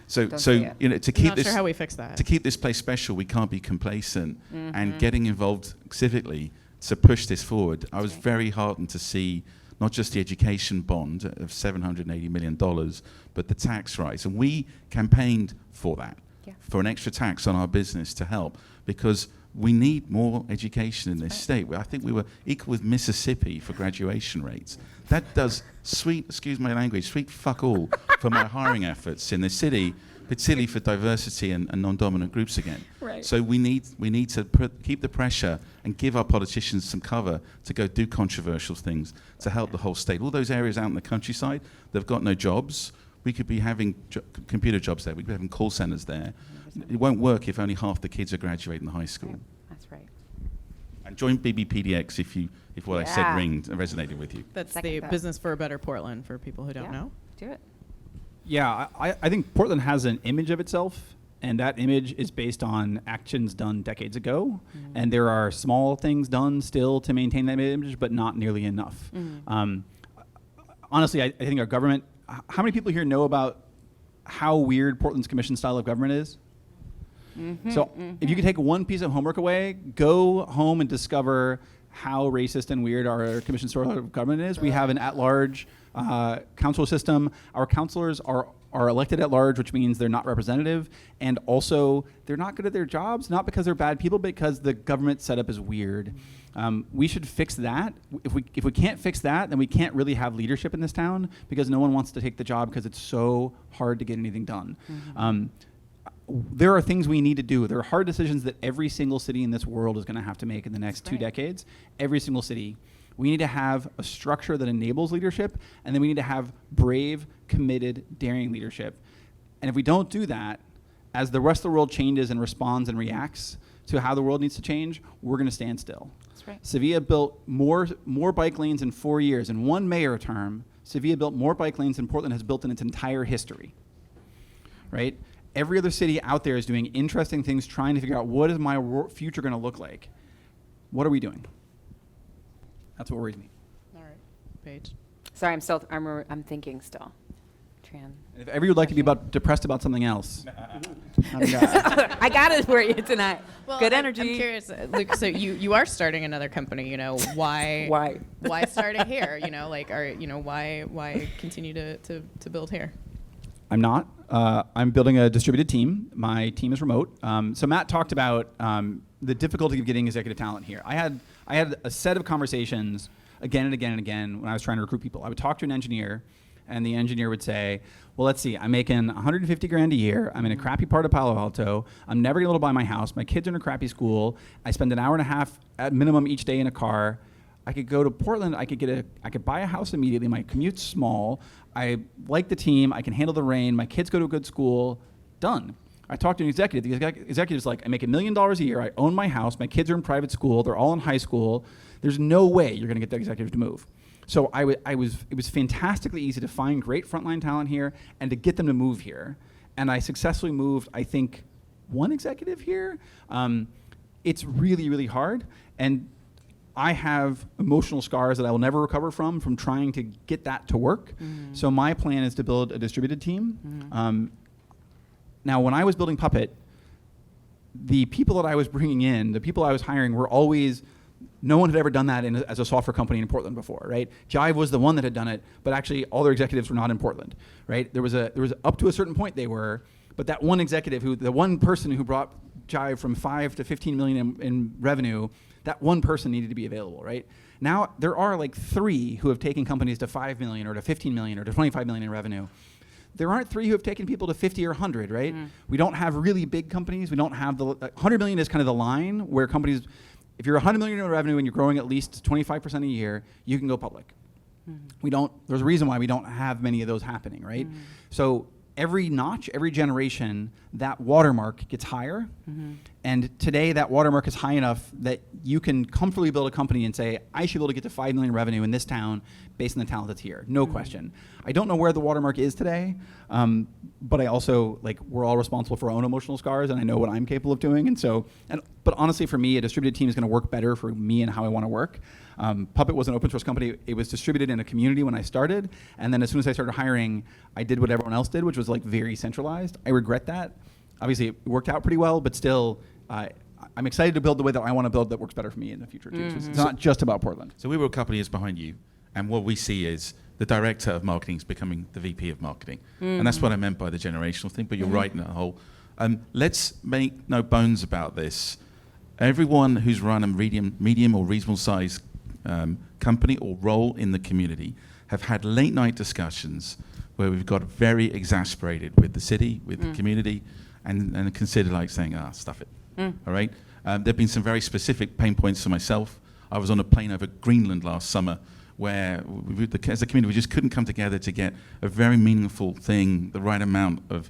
so to keep Not sure how we fix that. to keep this place special, we can't be complacent. And getting involved civically to push this forward, I was very heartened to see not just the education bond of $780 million, but the tax rise. And we campaigned for that, for an extra tax on our business to help, because we need more education in this state. I think we were equal with Mississippi for graduation rates. That does sweet fuck all for my hiring efforts in the city, particularly for diversity and non-dominant groups again. Right. So we need to keep the pressure and give our politicians some cover to go do controversial things to help the whole state. All those areas out in the countryside that have got no jobs, we could be having computer jobs there. We could be having call centers there. 100%. It won't work if only half the kids are graduating high school. Right. That's right. And join BBPDX if what I said resonated with you. That's Second the that. Business for a Better Portland, for people who don't know. Do it. Yeah, I think Portland has an image of itself, and that image is based on actions done decades ago. And there are small things done still to maintain that image, but not nearly enough. honestly, I think our government, how many people here know about how weird Portland's commission style of government is? So if you could take one piece of homework away, go home and discover how racist and weird our commission style of government is. We have an at-large council system. Our councilors are elected at large, which means they're not representative, and also they're not good at their jobs, not because they're bad people, but because the government setup is weird. We should fix that. If we can't fix that, then we can't really have leadership in this town, because no one wants to take the job because it's so hard to get anything done. There are things we need to do. There are hard decisions that every single city in this world is going to have to make in the next 2 decades. Every single city. We need to have a structure that enables leadership, and then we need to have brave, committed, daring leadership. And if we don't do that, as the rest of the world changes and responds and reacts to how the world needs to change, we're going to stand still. That's right. Sevilla built more bike lanes in 4 years. In one mayor term, Sevilla built more bike lanes than Portland has built in its entire history. Right? Every other city out there is doing interesting things, trying to figure out what is my future going to look like. What are we doing? That's what worries me. All right, Paige. Sorry, I'm thinking still. Tran. If ever you'd like to be depressed about something else, I got it for you tonight. Well, Good I'm energy. curious, Luke. So you are starting another company. You know why? Why start it here? You know, like, why continue to build here? I'm not. I'm building a distributed team. My team is remote. So Matt talked about the difficulty of getting executive talent here. I had a set of conversations again and again and again when I was trying to recruit people. I would talk to an engineer, and the engineer would say, well, let's see, I'm making 150 grand a year. I'm in a crappy part of Palo Alto. I'm never gonna be able to buy my house. My kids are in a crappy school. I spend an hour and a half at minimum each day in a car. I could go to Portland. I could buy a house immediately. My commute's small. I like the team. I can handle the rain. My kids go to a good school. Done. I talked to an executive. The executive's like, I make $1 million a year. I own my house. My kids are in private school. They're all in high school. There's no way you're going to get the executive to move. So it was fantastically easy to find great frontline talent here and to get them to move here. And I successfully moved, I think, one executive here. It's really, really hard. And I have emotional scars that I will never recover from trying to get that to work. So my plan is to build a distributed team. Now, when I was building Puppet, the people that I was bringing in, the people I was hiring were always, no one had ever done that as a software company in Portland before, right? Jive was the one that had done it, but actually all their executives were not in Portland, right? There was up to a certain point they were, but that one executive the one person who brought Jive from 5 to 15 million in revenue, that one person needed to be available, right? Now there are like 3 who have taken companies to 5 million or to 15 million or to 25 million in revenue. There aren't 3 who have taken people to 50 or 100, right? We don't have really big companies. We don't have 100 million is kind of the line where companies, if you're 100 million in revenue and you're growing at least 25% a year, you can go public. There's a reason why we don't have many of those happening, right? So every notch, every generation, that watermark gets higher. And today that watermark is high enough that you can comfortably build a company and say, I should be able to get to 5 million revenue in this town based on the talent that's here. No question. I don't know where the watermark is today, but I also, we're all responsible for our own emotional scars, and I know what I'm capable of doing. But honestly, for me, a distributed team is gonna work better for me and how I wanna work. Puppet was an open source company. It was distributed in a community when I started, and then as soon as I started hiring, I did what everyone else did, which was very centralized. I regret that. Obviously, it worked out pretty well, but still, I'm excited to build the way that I want to build that works better for me in the future too. So it's not just about Portland. So we were a couple of years behind you, and what we see is the director of marketing is becoming the VP of marketing. And that's what I meant by the generational thing, but you're right in that whole. Let's make no bones about this. Everyone who's run a medium or reasonable size company or role in the community have had late night discussions where we've got very exasperated with the city, with the community, and consider saying, stuff it. All right? There have been some very specific pain points for myself. I was on a plane over Greenland last summer where as a community we just couldn't come together to get a very meaningful thing, the right amount of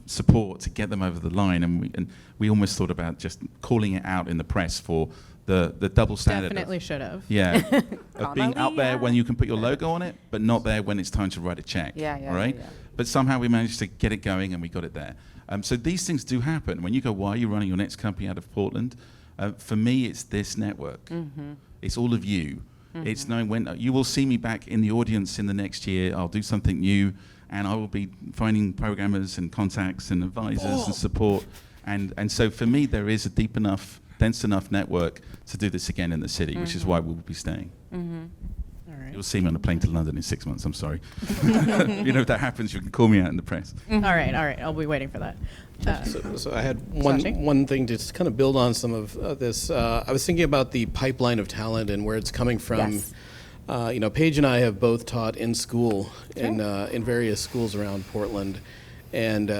support to get them over the line, and we almost thought about just calling it out in the press for the double standard. Definitely should have. Yeah, of being out there when you can put your logo on it, but not there when it's time to write a check. All right? Yeah. But somehow we managed to get it going, and we got it there. So these things do happen. When you go, why are you running your next company out of Portland? For me, it's this network. It's all of you. It's knowing when you will see me back in the audience in the next year. I'll do something new, and I will be finding programmers and contacts and advisors and support. And so for me, there is a deep enough, dense enough network to do this again in the city, which is why we'll be staying. All right. You'll see me on a plane to London in 6 months. I'm sorry. If that happens, you can call me out in the press. All right. I'll be waiting for that. So I had Shashi? one thing to just kind of build on some of this. I was thinking about the pipeline of talent and where it's coming from. Yes. Paige and I have both taught in school in various schools around Portland. And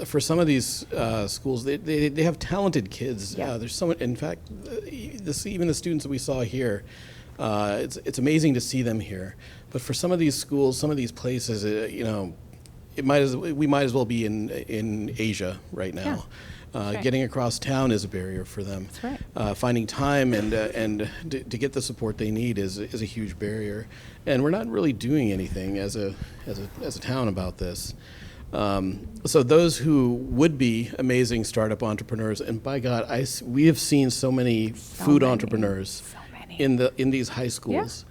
for some of these schools, they have talented kids. Yeah. There's so much, in fact, even the students that we saw here, it's amazing to see them here. But for some of these schools, some of these places, we might as well be in Asia right now. right. Getting across town is a barrier for them. That's right. Finding time and to get the support they need is a huge barrier. And we're not really doing anything as a town about this. So those who would be amazing startup entrepreneurs, and by God, we have seen so many food entrepreneurs in these high schools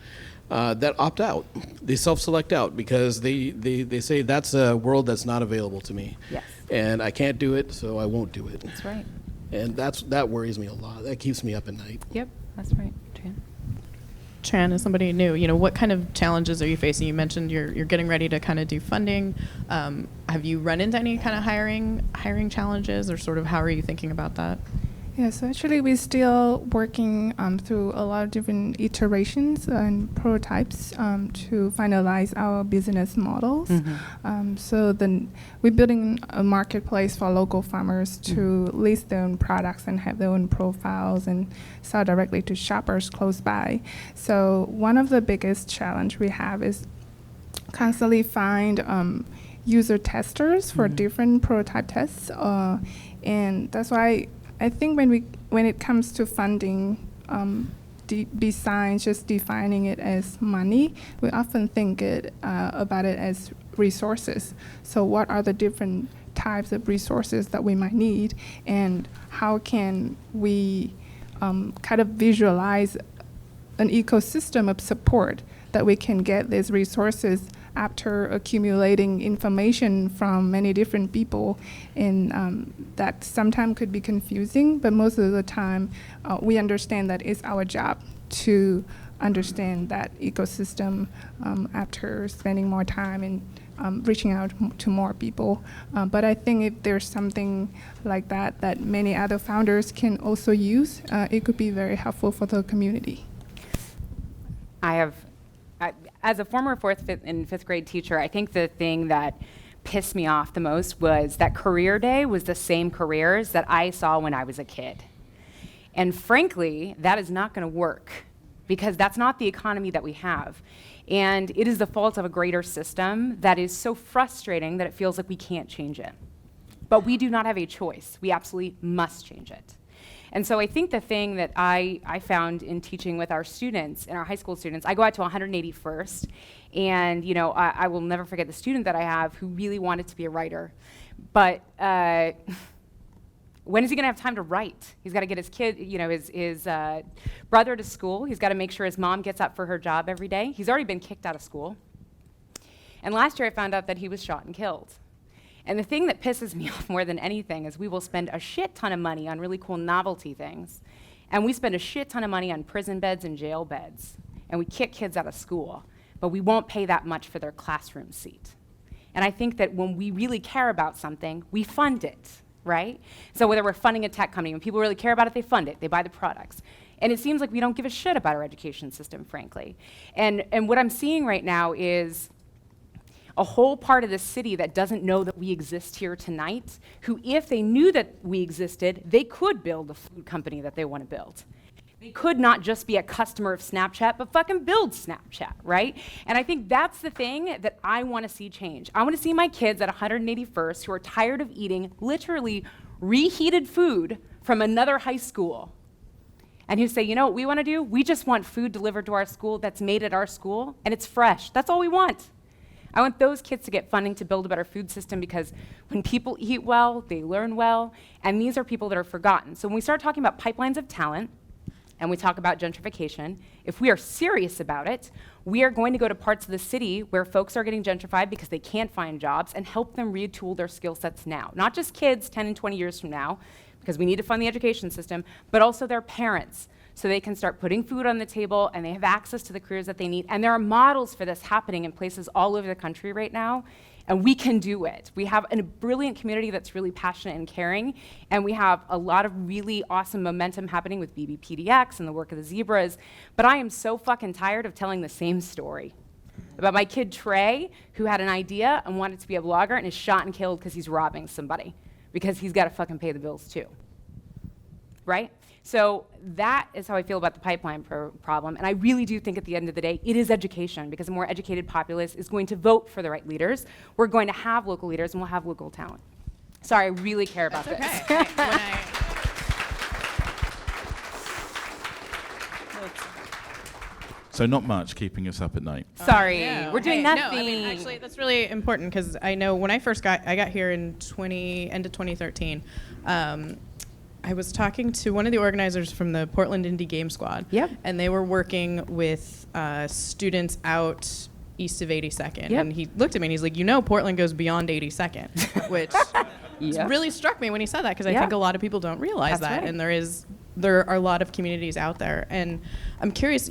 that opt out. They self-select out because they say that's a world that's not available to me. Yes. And I can't do it, so I won't do it. That's right. And that worries me a lot. That keeps me up at night. Yep, that's right. Jan? Tran, as somebody new, what kind of challenges are you facing? You mentioned you're getting ready to kind of do funding. Have you run into any kind of hiring challenges, or sort of how are you thinking about that? Yeah, so actually we're still working through a lot of different iterations and prototypes to finalize our business models. So then we're building a marketplace for local farmers to list their own products and have their own profiles and sell directly to shoppers close by. So one of the biggest challenge we have is constantly find user testers for different prototype tests, and that's why I think when it comes to funding, besides just defining it as money, we often think about it as resources. So what are the different types of resources that we might need, and how can we kind of visualize an ecosystem of support that we can get these resources after accumulating information from many different people, and that sometimes could be confusing, but most of the time we understand that it's our job to understand that ecosystem after spending more time and reaching out to more people. But I think if there's something like that many other founders can also use, it could be very helpful for the community. As a former fourth and fifth grade teacher, I think the thing that pissed me off the most was that career day was the same careers that I saw when I was a kid. And frankly, that is not going to work, because that's not the economy that we have. And it is the fault of a greater system that is so frustrating that it feels like we can't change it. But we do not have a choice. We absolutely must change it. And so I think the thing that I found in teaching with our students, and our high school students, I go out to 181st, and I will never forget the student that I have who really wanted to be a writer. But when is he going to have time to write? He's got to get his kid, his brother to school. He's got to make sure his mom gets up for her job every day. He's already been kicked out of school. And last year I found out that he was shot and killed. And the thing that pisses me off more than anything is we will spend a shit ton of money on really cool novelty things, and we spend a shit ton of money on prison beds and jail beds, and we kick kids out of school, but we won't pay that much for their classroom seat. And I think that when we really care about something, we fund it, right? So whether we're funding a tech company, when people really care about it, they fund it, they buy the products. And it seems like we don't give a shit about our education system, frankly. And what I'm seeing right now is a whole part of the city that doesn't know that we exist here tonight, who, if they knew that we existed, they could build the food company that they want to build. They could not just be a customer of Snapchat, but fucking build Snapchat, right? And I think that's the thing that I want to see change. I want to see my kids at 181st who are tired of eating literally reheated food from another high school, and who say, you know what we want to do? We just want food delivered to our school that's made at our school, and it's fresh. That's all we want. I want those kids to get funding to build a better food system, because when people eat well, they learn well, and these are people that are forgotten. So when we start talking about pipelines of talent and we talk about gentrification, if we are serious about it, we are going to go to parts of the city where folks are getting gentrified because they can't find jobs and help them retool their skill sets now. Not just kids 10 and 20 years from now, because we need to fund the education system, but also their parents, so they can start putting food on the table and they have access to the careers that they need. And there are models for this happening in places all over the country right now. And we can do it. We have a brilliant community that's really passionate and caring, and we have a lot of really awesome momentum happening with BB PDX and the work of the Zebras. But I am so fucking tired of telling the same story about my kid Trey, who had an idea and wanted to be a blogger and is shot and killed because he's robbing somebody, because he's got to fucking pay the bills too, right? So that is how I feel about the pipeline problem. And I really do think at the end of the day, it is education, because a more educated populace is going to vote for the right leaders. We're going to have local leaders, and we'll have local talent. Sorry, I really care about this. Okay. So not much keeping us up at night. Sorry, No. we're doing Hey, nothing. No, I mean, actually, that's really important, because I know when I got here in end of 2013. I was talking to one of the organizers from the Portland Indie Game Squad. Yep. And they were working with students out east of 82nd. Yep. And he looked at me and he's like, Portland goes beyond 82nd, which Yep. really struck me when he said that, because I Yeah. think a lot of people don't realize That's that. right. And there are a lot of communities out there. And I'm curious,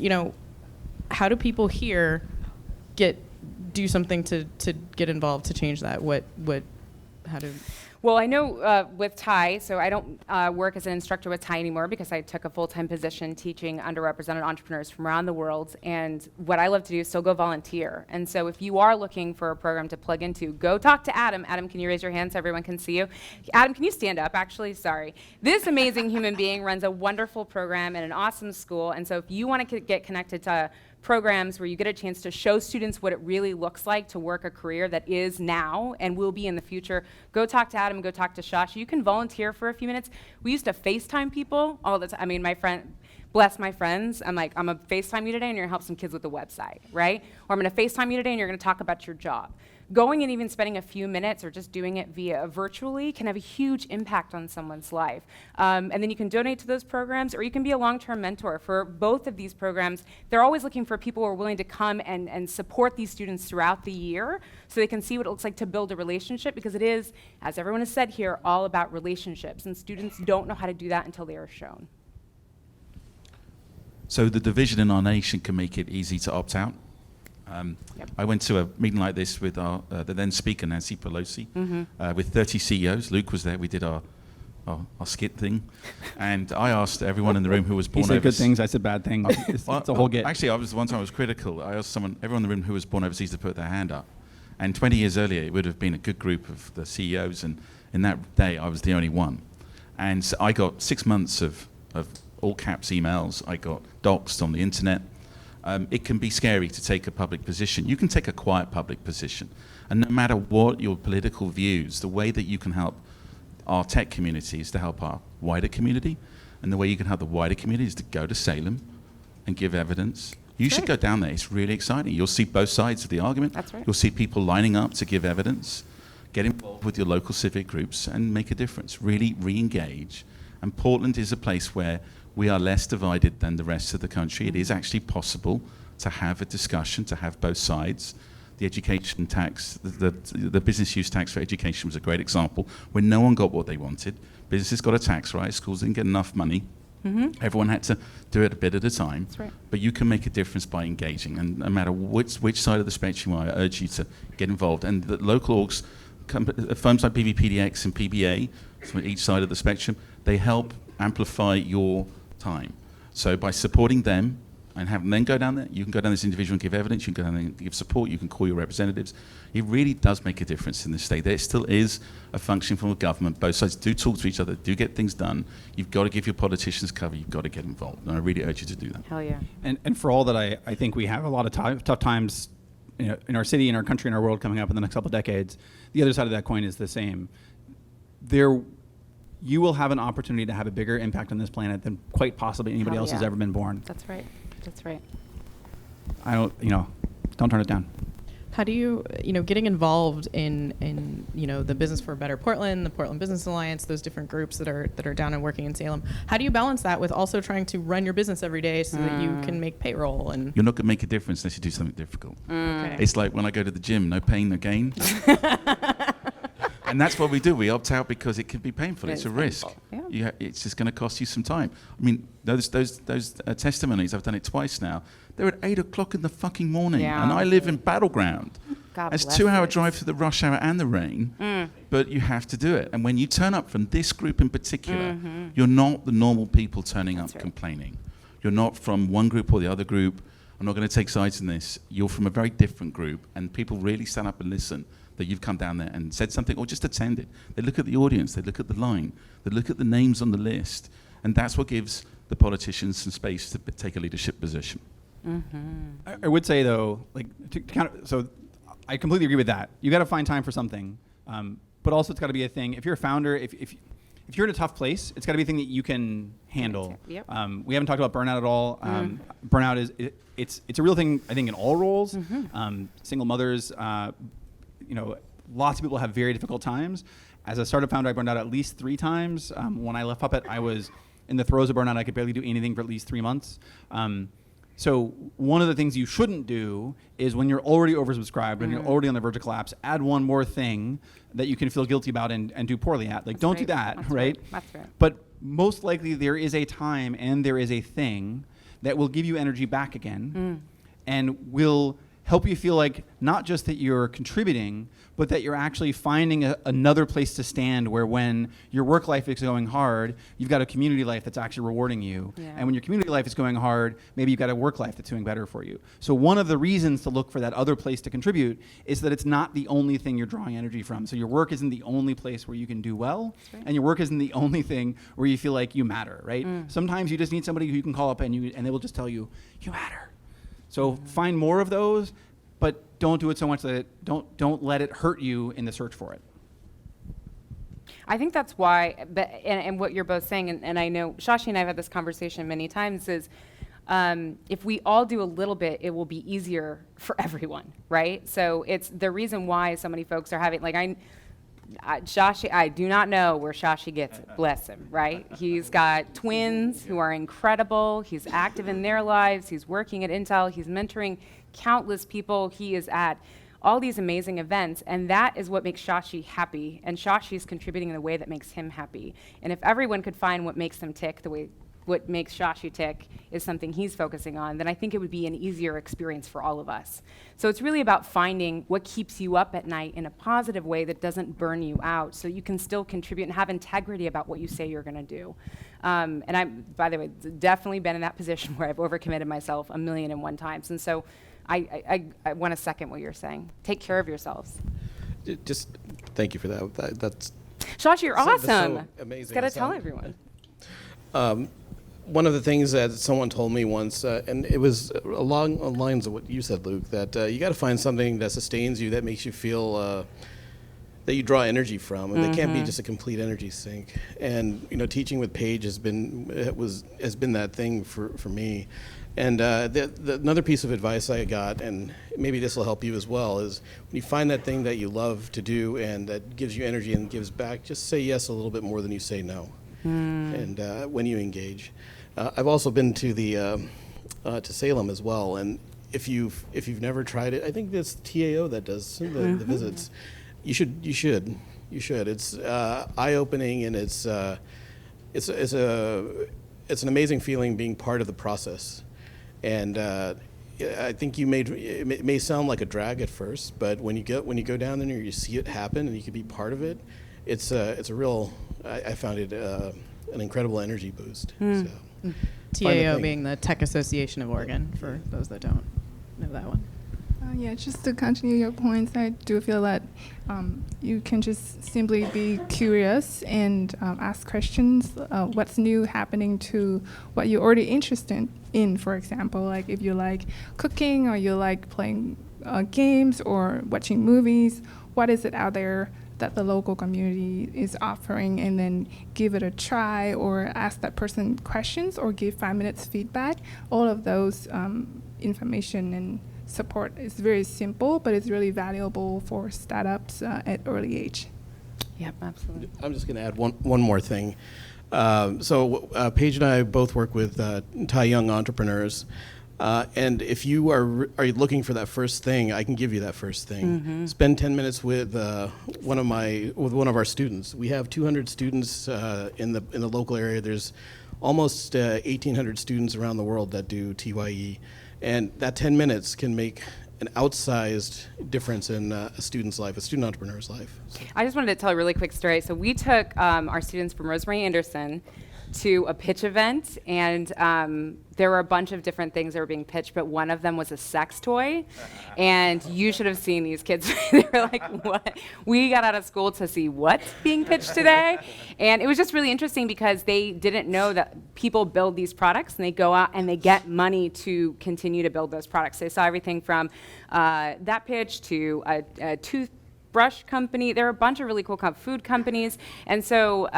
how do people here do something to get involved to change that? Well, I know with Thai, so I don't work as an instructor with Thai anymore because I took a full-time position teaching underrepresented entrepreneurs from around the world. And what I love to do is still go volunteer. And so if you are looking for a program to plug into, go talk to Adam. Adam, can you raise your hand so everyone can see you? Adam, can you stand up, actually? Sorry. This amazing human being runs a wonderful program at an awesome school. And so if you want to get connected to programs where you get a chance to show students what it really looks like to work a career that is now and will be in the future, go talk to Adam, go talk to Shashi. You can volunteer for a few minutes. We used to FaceTime people all the time. I mean, bless my friends. I'm like, I'm going to FaceTime you today and you're going to help some kids with the website, right? Or I'm going to FaceTime you today and you're going to talk about your job. Going and even spending a few minutes or just doing it via virtually can have a huge impact on someone's life. And then you can donate to those programs, or you can be a long-term mentor. For both of these programs, they're always looking for people who are willing to come and support these students throughout the year so they can see what it looks like to build a relationship, because it is, as everyone has said here, all about relationships, and students don't know how to do that until they are shown. So the division in our nation can make it easy to opt out. Yep. I went to a meeting like this with the then speaker, Nancy Pelosi, with 30 CEOs. Luke was there. We did our skit thing. And I asked everyone in the room who was born He said good overseas. things, I said bad things. It's a whole get. Actually, one time I was critical. I asked everyone in the room who was born overseas to put their hand up. And 20 years earlier, it would have been a good group of the CEOs. And in that day, I was the only one. And so I got 6 months of all caps emails. I got doxed on the internet. It can be scary to take a public position. You can take a quiet public position. And no matter what your political views, the way that you can help our tech community is to help our wider community. And the way you can help the wider community is to go to Salem and give evidence. You should go down there. It's really exciting. You'll see both sides of the argument. That's right. You'll see people lining up to give evidence. Get involved with your local civic groups and make a difference. Really re-engage. And Portland is a place where we are less divided than the rest of the country. It is actually possible to have a discussion, to have both sides. The education tax, the business use tax for education was a great example where no one got what they wanted. Businesses got a tax rise, schools didn't get enough money. Everyone had to do it a bit at a time. That's right. But you can make a difference by engaging. And no matter which side of the spectrum you are, I urge you to get involved. And the local orgs, firms like BB PDX and PBA, from each side of the spectrum, they help amplify your time. So by supporting them and having them go down there, you can go down as an individual and give evidence, you can go down there and give support, you can call your representatives. It really does make a difference in this state. There still is a function from the government. Both sides do talk to each other, do get things done. You've got to give your politicians cover, you've got to get involved. And I really urge you to do that. Hell yeah. And for all that I think we have a lot of tough times in our city, in our country, in our world coming up in the next couple of decades, the other side of that coin is the same. You will have an opportunity to have a bigger impact on this planet than quite possibly anybody Hell else has yeah. ever been born. That's right. That's right. Don't turn it down. How do you, getting involved in the Business for a Better Portland, the Portland Business Alliance, those different groups that are down and working in Salem? How do you balance that with also trying to run your business every day so that you can make payroll? And You're not going to make a difference unless you do something difficult. Okay. It's like when I go to the gym, no pain, no gain. And that's what we do. We opt out because it can be painful. It's a risk. Yeah. It's just going to cost you some time. I mean, those testimonies, I've done it twice now. They're at 8 o'clock in the fucking morning. Yeah. And I live in Battleground. God It's bless 2-hour it. drive through the rush hour and the rain. But you have to do it. And when you turn up from this group in particular, you're not the normal people turning up right. complaining. You're not from one group or the other group. I'm not going to take sides in this. You're from a very different group. And people really stand up and listen that you've come down there and said something or just attended. They look at the audience, they look at the line, they look at the names on the list, and that's what gives the politicians some space to take a leadership position. I would say though, like so I completely agree with that. You got to find time for something, but also it's got to be a thing. If you're a founder, if you're in a tough place, it's got to be a thing that you can handle. Yep. We haven't talked about burnout at all. Burnout it's a real thing, I think, in all roles. Single mothers, lots of people have very difficult times. As a startup founder, I burned out at least 3 times. When I left Puppet, I was in the throes of burnout. I could barely do anything for at least 3 months. So one of the things you shouldn't do is when you're already oversubscribed and you're already on the verge of collapse, add one more thing that you can feel guilty about and do poorly at. Like, don't do that, That's right? That's right. But most likely there is a time and there is a thing that will give you energy back again and will help you feel like not just that you're contributing, but that you're actually finding another place to stand where when your work life is going hard, you've got a community life that's actually rewarding you. Yeah. And when your community life is going hard, maybe you've got a work life that's doing better for you. So one of the reasons to look for that other place to contribute is that it's not the only thing you're drawing energy from. So your work isn't the only place where you can do well, and your work isn't the only thing where you feel like you matter, right? Sometimes you just need somebody who you can call up and they will just tell you, you matter. So find more of those, but don't do it so much that don't let it hurt you in the search for it. I think that's why, and what you're both saying, and I know Shashi and I have had this conversation many times, is if we all do a little bit, it will be easier for everyone, right? So it's the reason why so many folks are having, like, Shashi, I do not know where Shashi gets it, bless him, right? He's got twins who are incredible. He's active in their lives. He's working at Intel. He's mentoring countless people. He is at all these amazing events, and that is what makes Shashi happy, and Shashi is contributing in a way that makes him happy. And if everyone could find what makes them tick the way what makes Shashi tick is something he's focusing on, then I think it would be an easier experience for all of us. So it's really about finding what keeps you up at night in a positive way that doesn't burn you out, so you can still contribute and have integrity about what you say you're going to do. And I'm, by the way, definitely been in that position where I've overcommitted myself 1,000,001 times. And so I want to second what you're saying. Take care of yourselves. Just thank you for that. That's Shashi, you're that's awesome. so amazing. Got to That's tell how- everyone. One of the things that someone told me once, and it was along the lines of what you said, Luke, that you got to find something that sustains you, that makes you feel that you draw energy from, and it can't be just a complete energy sink. And teaching with Paige has been that thing for me. And another piece of advice I got, and maybe this will help you as well, is when you find that thing that you love to do and that gives you energy and gives back, just say yes a little bit more than you say no. And when you engage, I've also been to the to Salem as well, and if you've never tried it, I think it's TAO that does the visits. You should. It's eye-opening, and it's an amazing feeling being part of the process. And I think it may sound like a drag at first, but when you go down there and you see it happen and you can be part of it, it's a real. I found it an incredible energy boost. So, TAO being the Tech Association of Oregon, for those that don't know that one. Yeah, just to continue your points, I do feel that you can just simply be curious and ask questions. What's new happening to what you're already interested in, for example, like if you like cooking or you like playing games or watching movies, what is it out there that the local community is offering, and then give it a try or ask that person questions or give 5 minutes feedback. All of those information and support is very simple, but it's really valuable for startups at early age. Yep, absolutely. I'm just going to add one more thing. Paige and I both work with Thai young entrepreneurs. And if you are looking for that first thing, I can give you that first thing. Spend 10 minutes with one of our students. We have 200 students in the local area. There's almost 1,800 students around the world that do TYE, and that 10 minutes can make an outsized difference in a student's life, a student entrepreneur's life. So. I just wanted to tell a really quick story. So we took our students from Rosemary Anderson to a pitch event, and there were a bunch of different things that were being pitched, but one of them was a sex toy. And you should have seen these kids. They were like, what? We got out of school to see what's being pitched today. And it was just really interesting because they didn't know that people build these products and they go out and they get money to continue to build those products. They saw everything from that pitch to a toothbrush company. There are a bunch of really cool food companies. And so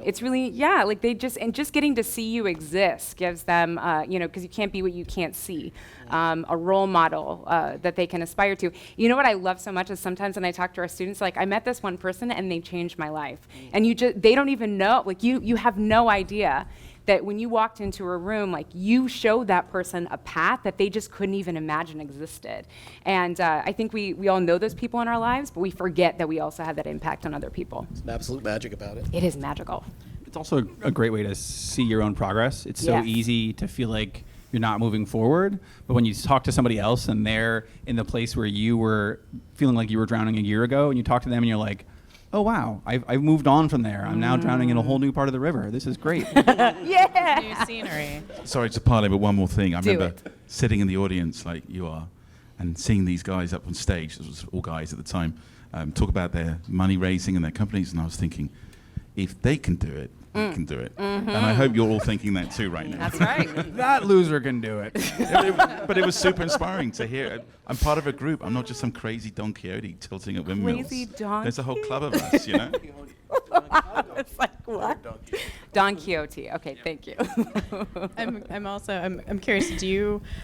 it's really, like just getting to see you exist gives them, because you can't be what you can't see, a role model that they can aspire to. You know what I love so much is sometimes when I talk to our students, like I met this one person and they changed my life. And they don't even know, like you have no idea that when you walked into a room, like you showed that person a path that they just couldn't even imagine existed. And I think we all know those people in our lives, but we forget that we also have that impact on other people. There's an absolute magic about it. It is magical. It's also a great way to see your own progress. It's so Yes. easy to feel like you're not moving forward, but when you talk to somebody else and they're in the place where you were feeling like you were drowning a year ago, and you talk to them and you're like, oh wow, I've moved on from there. I'm now drowning in a whole new part of the river. This is great. Yeah. New scenery. Sorry to parlay, but one more thing. I Do remember it. sitting in the audience like you are and seeing these guys up on stage, this was all guys at the time, talk about their money raising and their companies, and I was thinking, if they can do it, we can do it. And I hope you're all thinking that too right now. That's right. That loser can do it. But it was super inspiring to hear. I'm part of a group. I'm not just some crazy Don Quixote tilting at windmills. Crazy Don There's a whole club of us, you know? It's like, what? Don Quixote. Okay, thank you. I'm curious,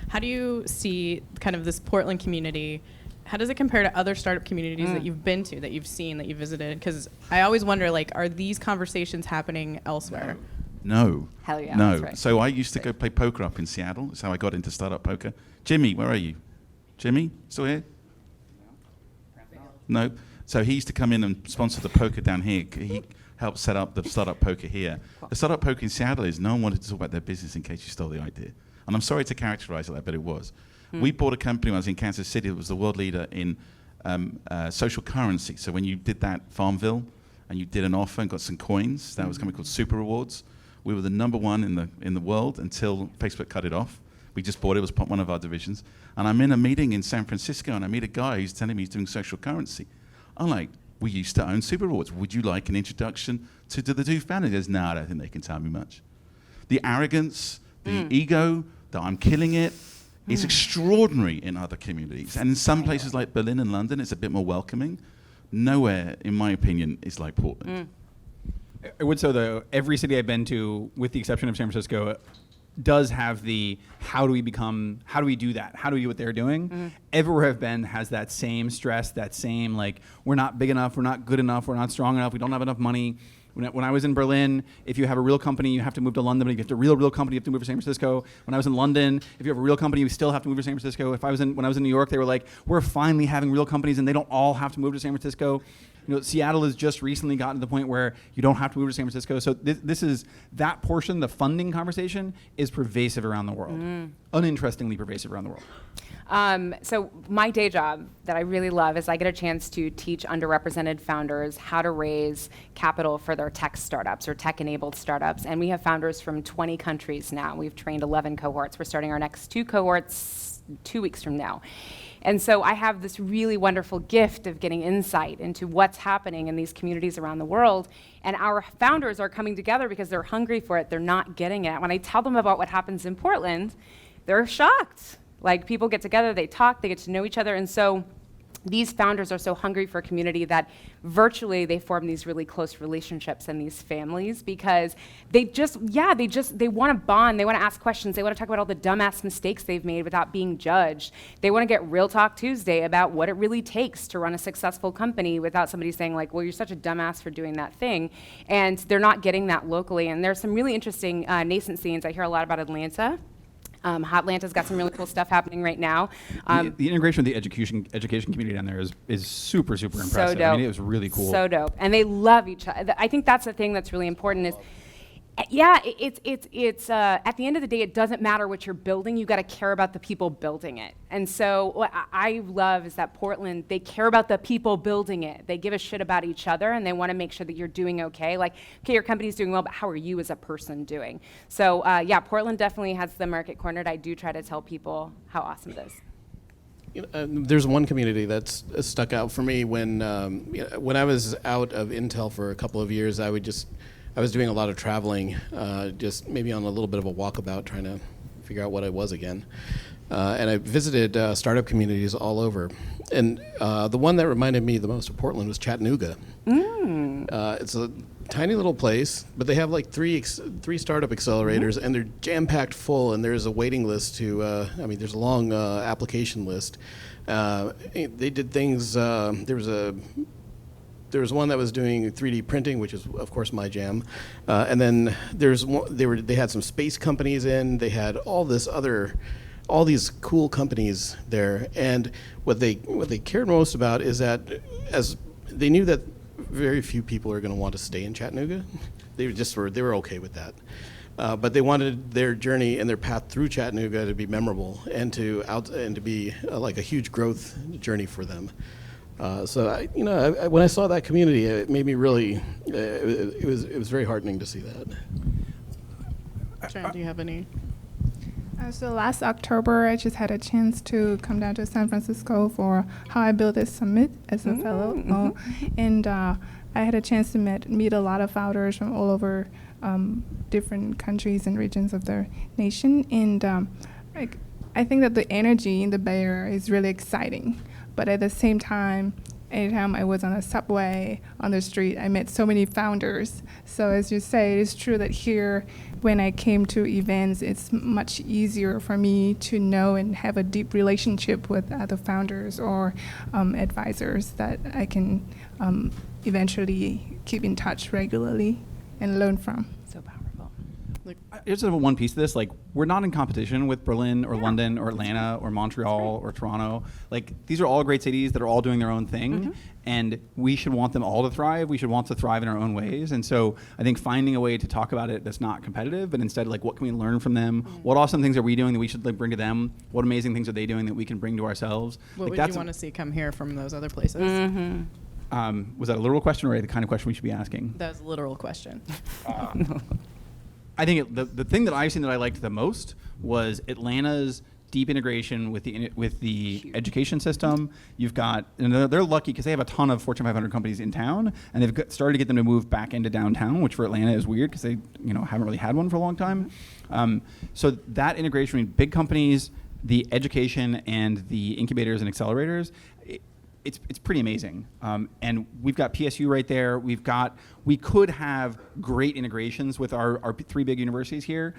how do you see kind of this Portland community? How does it compare to other startup communities that you've been to, that you've seen, that you've visited? Because I always wonder, like, are these conversations happening elsewhere? No. Hell yeah, No. that's right. So I used to go play poker up in Seattle. That's how I got into startup poker. Jimmy, where are you? Jimmy, still here? No. So he used to come in and sponsor the poker down here. He helped set up the startup poker here. The startup poker in Seattle is no one wanted to talk about their business in case you stole the idea. And I'm sorry to characterize it like that, but it was. We bought a company when I was in Kansas City that was the world leader in social currency. So when you did that Farmville and you did an offer and got some coins, that was a company called Super Rewards. We were the number one in the world until Facebook cut it off. We just bought it. It was one of our divisions. And I'm in a meeting in San Francisco, and I meet a guy who's telling me he's doing social currency. I'm like, we used to own Super Rewards. Would you like an introduction to the two founders? He goes, no, I don't think they can tell me much. The arrogance, the ego, that I'm killing it, is extraordinary in other communities. And in some places like Berlin and London, it's a bit more welcoming. Nowhere, in my opinion, is like Portland. I would say, though, every city I've been to, with the exception of San Francisco, does have the how do we do that? How do we do what they're doing? Everywhere I've been has that same stress, that same, like, we're not big enough, we're not good enough, we're not strong enough, we don't have enough money. When I was in Berlin, if you have a real company, you have to move to London. But if you have a real company, you have to move to San Francisco. When I was in London, if you have a real company, you still have to move to San Francisco. When I was in New York, they were like, we're finally having real companies, and they don't all have to move to San Francisco. Seattle has just recently gotten to the point where you don't have to move to San Francisco. So this is that portion, the funding conversation, is pervasive around the world. Uninterestingly pervasive around the world. So my day job that I really love is I get a chance to teach underrepresented founders how to raise capital for their tech startups or tech-enabled startups. And we have founders from 20 countries now. We've trained 11 cohorts. We're starting our next 2 cohorts 2 weeks from now. And so I have this really wonderful gift of getting insight into what's happening in these communities around the world. And our founders are coming together because they're hungry for it. They're not getting it. When I tell them about what happens in Portland, they're shocked. Like, people get together, they talk, they get to know each other. And so these founders are so hungry for community that virtually they form these really close relationships and these families because they want to bond, they want to ask questions, they want to talk about all the dumbass mistakes they've made without being judged. They want to get Real Talk Tuesday about what it really takes to run a successful company without somebody saying like, well, you're such a dumbass for doing that thing. And they're not getting that locally. And there's some really interesting nascent scenes. I hear a lot about Atlanta. Atlanta's got some really cool stuff happening right now. The integration with the education community down there is super impressive. So dope. I mean, it was really cool. So dope, and they love each other. I think that's the thing that's really important. Is it's at the end of the day, it doesn't matter what you're building. You got to care about the people building it. And so what I love is that Portland, they care about the people building it. They give a shit about each other, and they want to make sure that you're doing okay. Like, okay, your company's doing well, but how are you as a person doing? So Portland definitely has the market cornered. I do try to tell people how awesome it is. There's one community that's stuck out for me when I was out of Intel for a couple of years. I was doing a lot of traveling, just maybe on a little bit of a walkabout, trying to figure out what I was again. And I visited startup communities all over. And the one that reminded me the most of Portland was Chattanooga. It's a tiny little place, but they have like three startup accelerators, and they're jam-packed full, and there's a waiting list to, there's a long application list. They did things, there was one that was doing 3D printing, which is, of course, my jam. And then they had some space companies in. They had all these cool companies there. And what they cared most about is that, as they knew that very few people are going to want to stay in Chattanooga, they were okay with that. But they wanted their journey and their path through Chattanooga to be memorable and to be like a huge growth journey for them. So when I saw that community, it made me really. It was very heartening to see that. Trang, do you have any? So last October, I just had a chance to come down to San Francisco for How I Built This Summit as a fellow, and I had a chance to meet a lot of founders from all over different countries and regions of the nation, and I think that the energy in the Bay Area is really exciting. But at the same time, anytime I was on a subway, on the street, I met so many founders. So as you say, it's true that here, when I came to events, it's much easier for me to know and have a deep relationship with other founders or advisors that I can eventually keep in touch regularly and learn from. So powerful. Here's sort of one piece of this. Like, we're not in competition with Berlin or London or Atlanta or Montreal or Toronto. Like, these are all great cities that are all doing their own thing, and we should want them all to thrive. We should want to thrive in our own ways. And so I think finding a way to talk about it that's not competitive, but instead, like, what can we learn from them? What awesome things are we doing that we should bring to them? What amazing things are they doing that we can bring to ourselves? What would you want to see come here from those other places? Was that a literal question or the kind of question we should be asking? That was a literal question. I think the thing that I've seen that I liked the most was Atlanta's deep integration with the education system. You've got, and they're lucky because they have a ton of Fortune 500 companies in town, and they've started to get them to move back into downtown, which for Atlanta is weird because they haven't really had one for a long time. So that integration between big companies, the education, and the incubators and accelerators, it's pretty amazing. And we've got PSU right there. We could have great integrations with our three big universities here.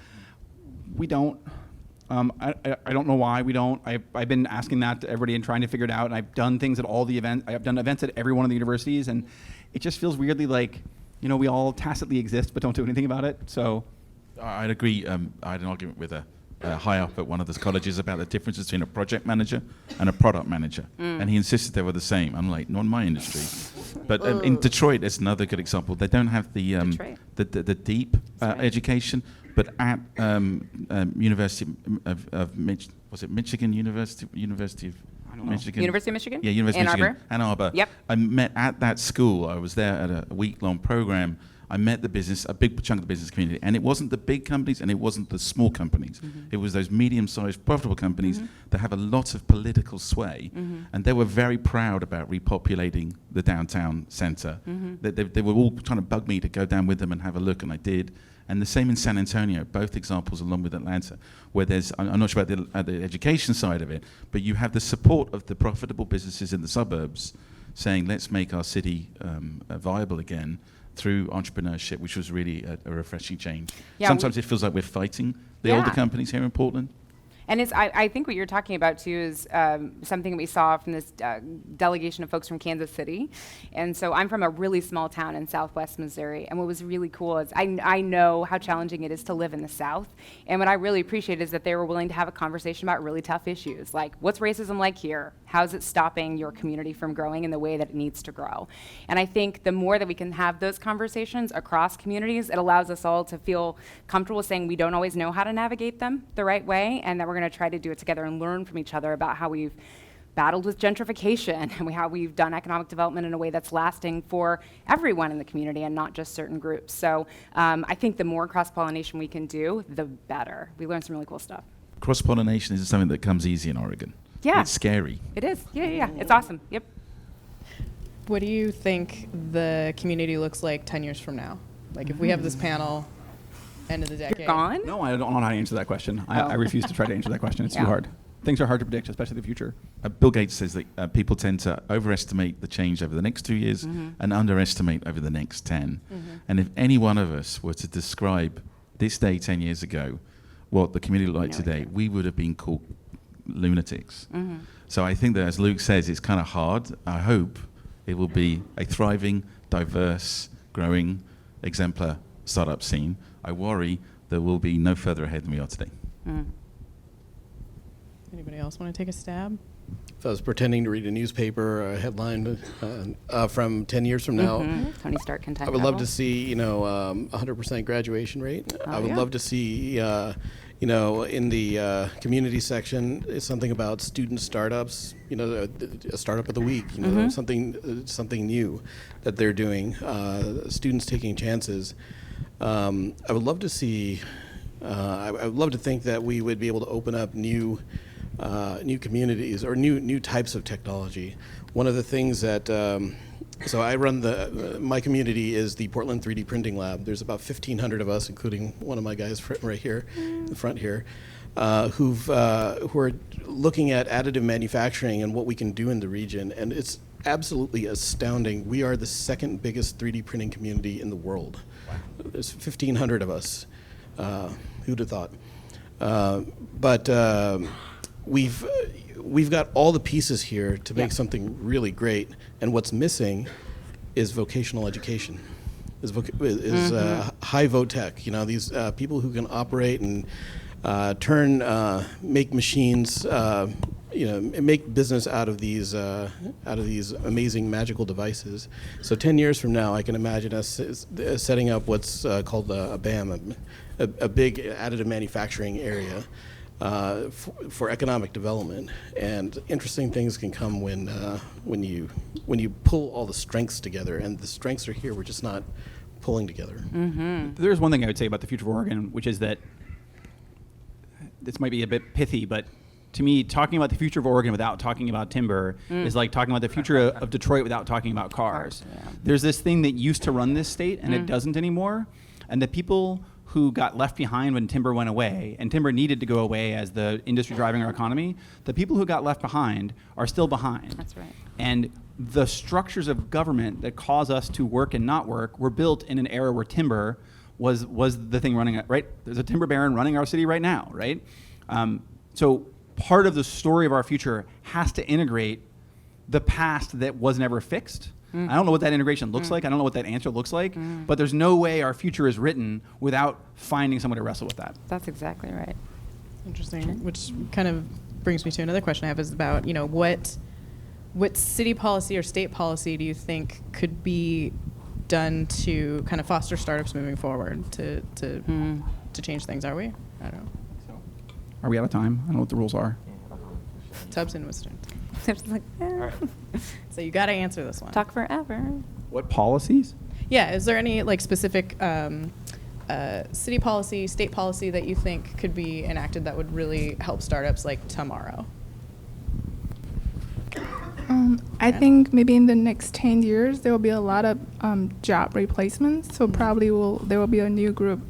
We don't. I don't know why we don't. I've been asking that to everybody and trying to figure it out. And I've done things at all the events. I've done events at every one of the universities, and it just feels weirdly like, we all tacitly exist but don't do anything about it. So, I'd agree. I had an argument with a high up at one of those colleges about the difference between a project manager and a product manager, and he insisted they were the same. I'm like, not in my industry. But in Detroit, it's another good example. They don't have the deep education, but at University of Michigan University of Michigan. University of Michigan? Yeah, University of Michigan. Ann Arbor. Yep. I met at that school. I was there at a week-long program I met the business, a big chunk of the business community, and it wasn't the big companies and it wasn't the small companies. It was those medium-sized, profitable companies that have a lot of political sway, and they were very proud about repopulating the downtown centre. They were all trying to bug me to go down with them and have a look, and I did. And the same in San Antonio, both examples along with Atlanta, where there's, I'm not sure about the education side of it, but you have the support of the profitable businesses in the suburbs saying, let's make our city viable again through entrepreneurship, which was really a refreshing change. Yeah, Sometimes it feels like we're fighting the older companies here in Portland. And I think what you're talking about too is something we saw from this delegation of folks from Kansas City. And so I'm from a really small town in Southwest Missouri. And what was really cool is I know how challenging it is to live in the South. And what I really appreciate is that they were willing to have a conversation about really tough issues, like what's racism like here? How's it stopping your community from growing in the way that it needs to grow? And I think the more that we can have those conversations across communities, it allows us all to feel comfortable saying we don't always know how to navigate them the right way, and that we're going to try to do it together and learn from each other about how we've battled with gentrification and how we've done economic development in a way that's lasting for everyone in the community and not just certain groups. So I think the more cross-pollination we can do, the better. We learn some really cool stuff. Cross-pollination is something that comes easy in Oregon. Yeah. It's scary. It is. Yeah. It's awesome. Yep. What do you think the community looks like 10 years from now? Like if we have this panel, end of the decade. You're gone? No, I don't know how to answer that question. I refuse to try to answer that question. It's too hard. Things are hard to predict, especially the future. Bill Gates says that people tend to overestimate the change over the next 2 years and underestimate over the next 10. And if any one of us were to describe this day 10 years ago, what the community looked like today, we would have been called lunatics. So I think that, as Luke says, it's kind of hard. I hope it will be a thriving, diverse, growing, exemplar startup scene. I worry that we'll be no further ahead than we are today. Anybody else want to take a stab? If I was pretending to read a newspaper or a headline from 10 years from now, Tony Stark can time I would love travel. to see, 100% graduation rate. I would yeah. love to see, in the community section, it's something about student startups. A startup of the week. Something new that they're doing. Students taking chances. I would love to see. I would love to think that we would be able to open up new communities or new types of technology. One of the things that so I run my community is the Portland 3D Printing Lab. There's about 1,500 of us, including one of my guys right here, in the front here, who are looking at additive manufacturing and what we can do in the region, and it's absolutely astounding. We are the second biggest 3D printing community in the world. Wow. There's 1,500 of us. Who'd have thought? But we've got all the pieces here to make something really great, and what's missing is vocational education. Is high vo-tech. These people who can operate and make machines, make business out of these amazing magical devices. So 10 years from now, I can imagine us setting up what's called a BAM, a big additive manufacturing area for economic development. And interesting things can come when you pull all the strengths together, and the strengths are here. We're just not pulling together. There's one thing I would say about the future of Oregon, which is that this might be a bit pithy, but to me, talking about the future of Oregon without talking about timber is like talking about the future of Detroit without talking about cars. There's this thing that used to run this state, and it doesn't anymore. And the people who got left behind when timber went away, and timber needed to go away as the industry driving our economy, the people who got left behind are still behind. That's right. And the structures of government that cause us to work and not work were built in an era where timber was the thing running it, right? There's a timber baron running our city right now, right? So part of the story of our future has to integrate the past that was never fixed. I don't know what that integration looks like. I don't know what that answer looks like. But there's no way our future is written without finding someone to wrestle with that. That's exactly right. Interesting. Which kind of brings me to another question I have is about, what city policy or state policy do you think could be done to kind of foster startups moving forward to change things? Are we? I don't know. Are we out of time? I don't know what the rules are. Tubbs and Western. It's like, So you got to answer this one. talk forever. What policies? Yeah, is there any like specific city policy, state policy that you think could be enacted that would really help startups like tomorrow? I think maybe in the next 10 years, there will be a lot of job replacements. So probably there will be a new group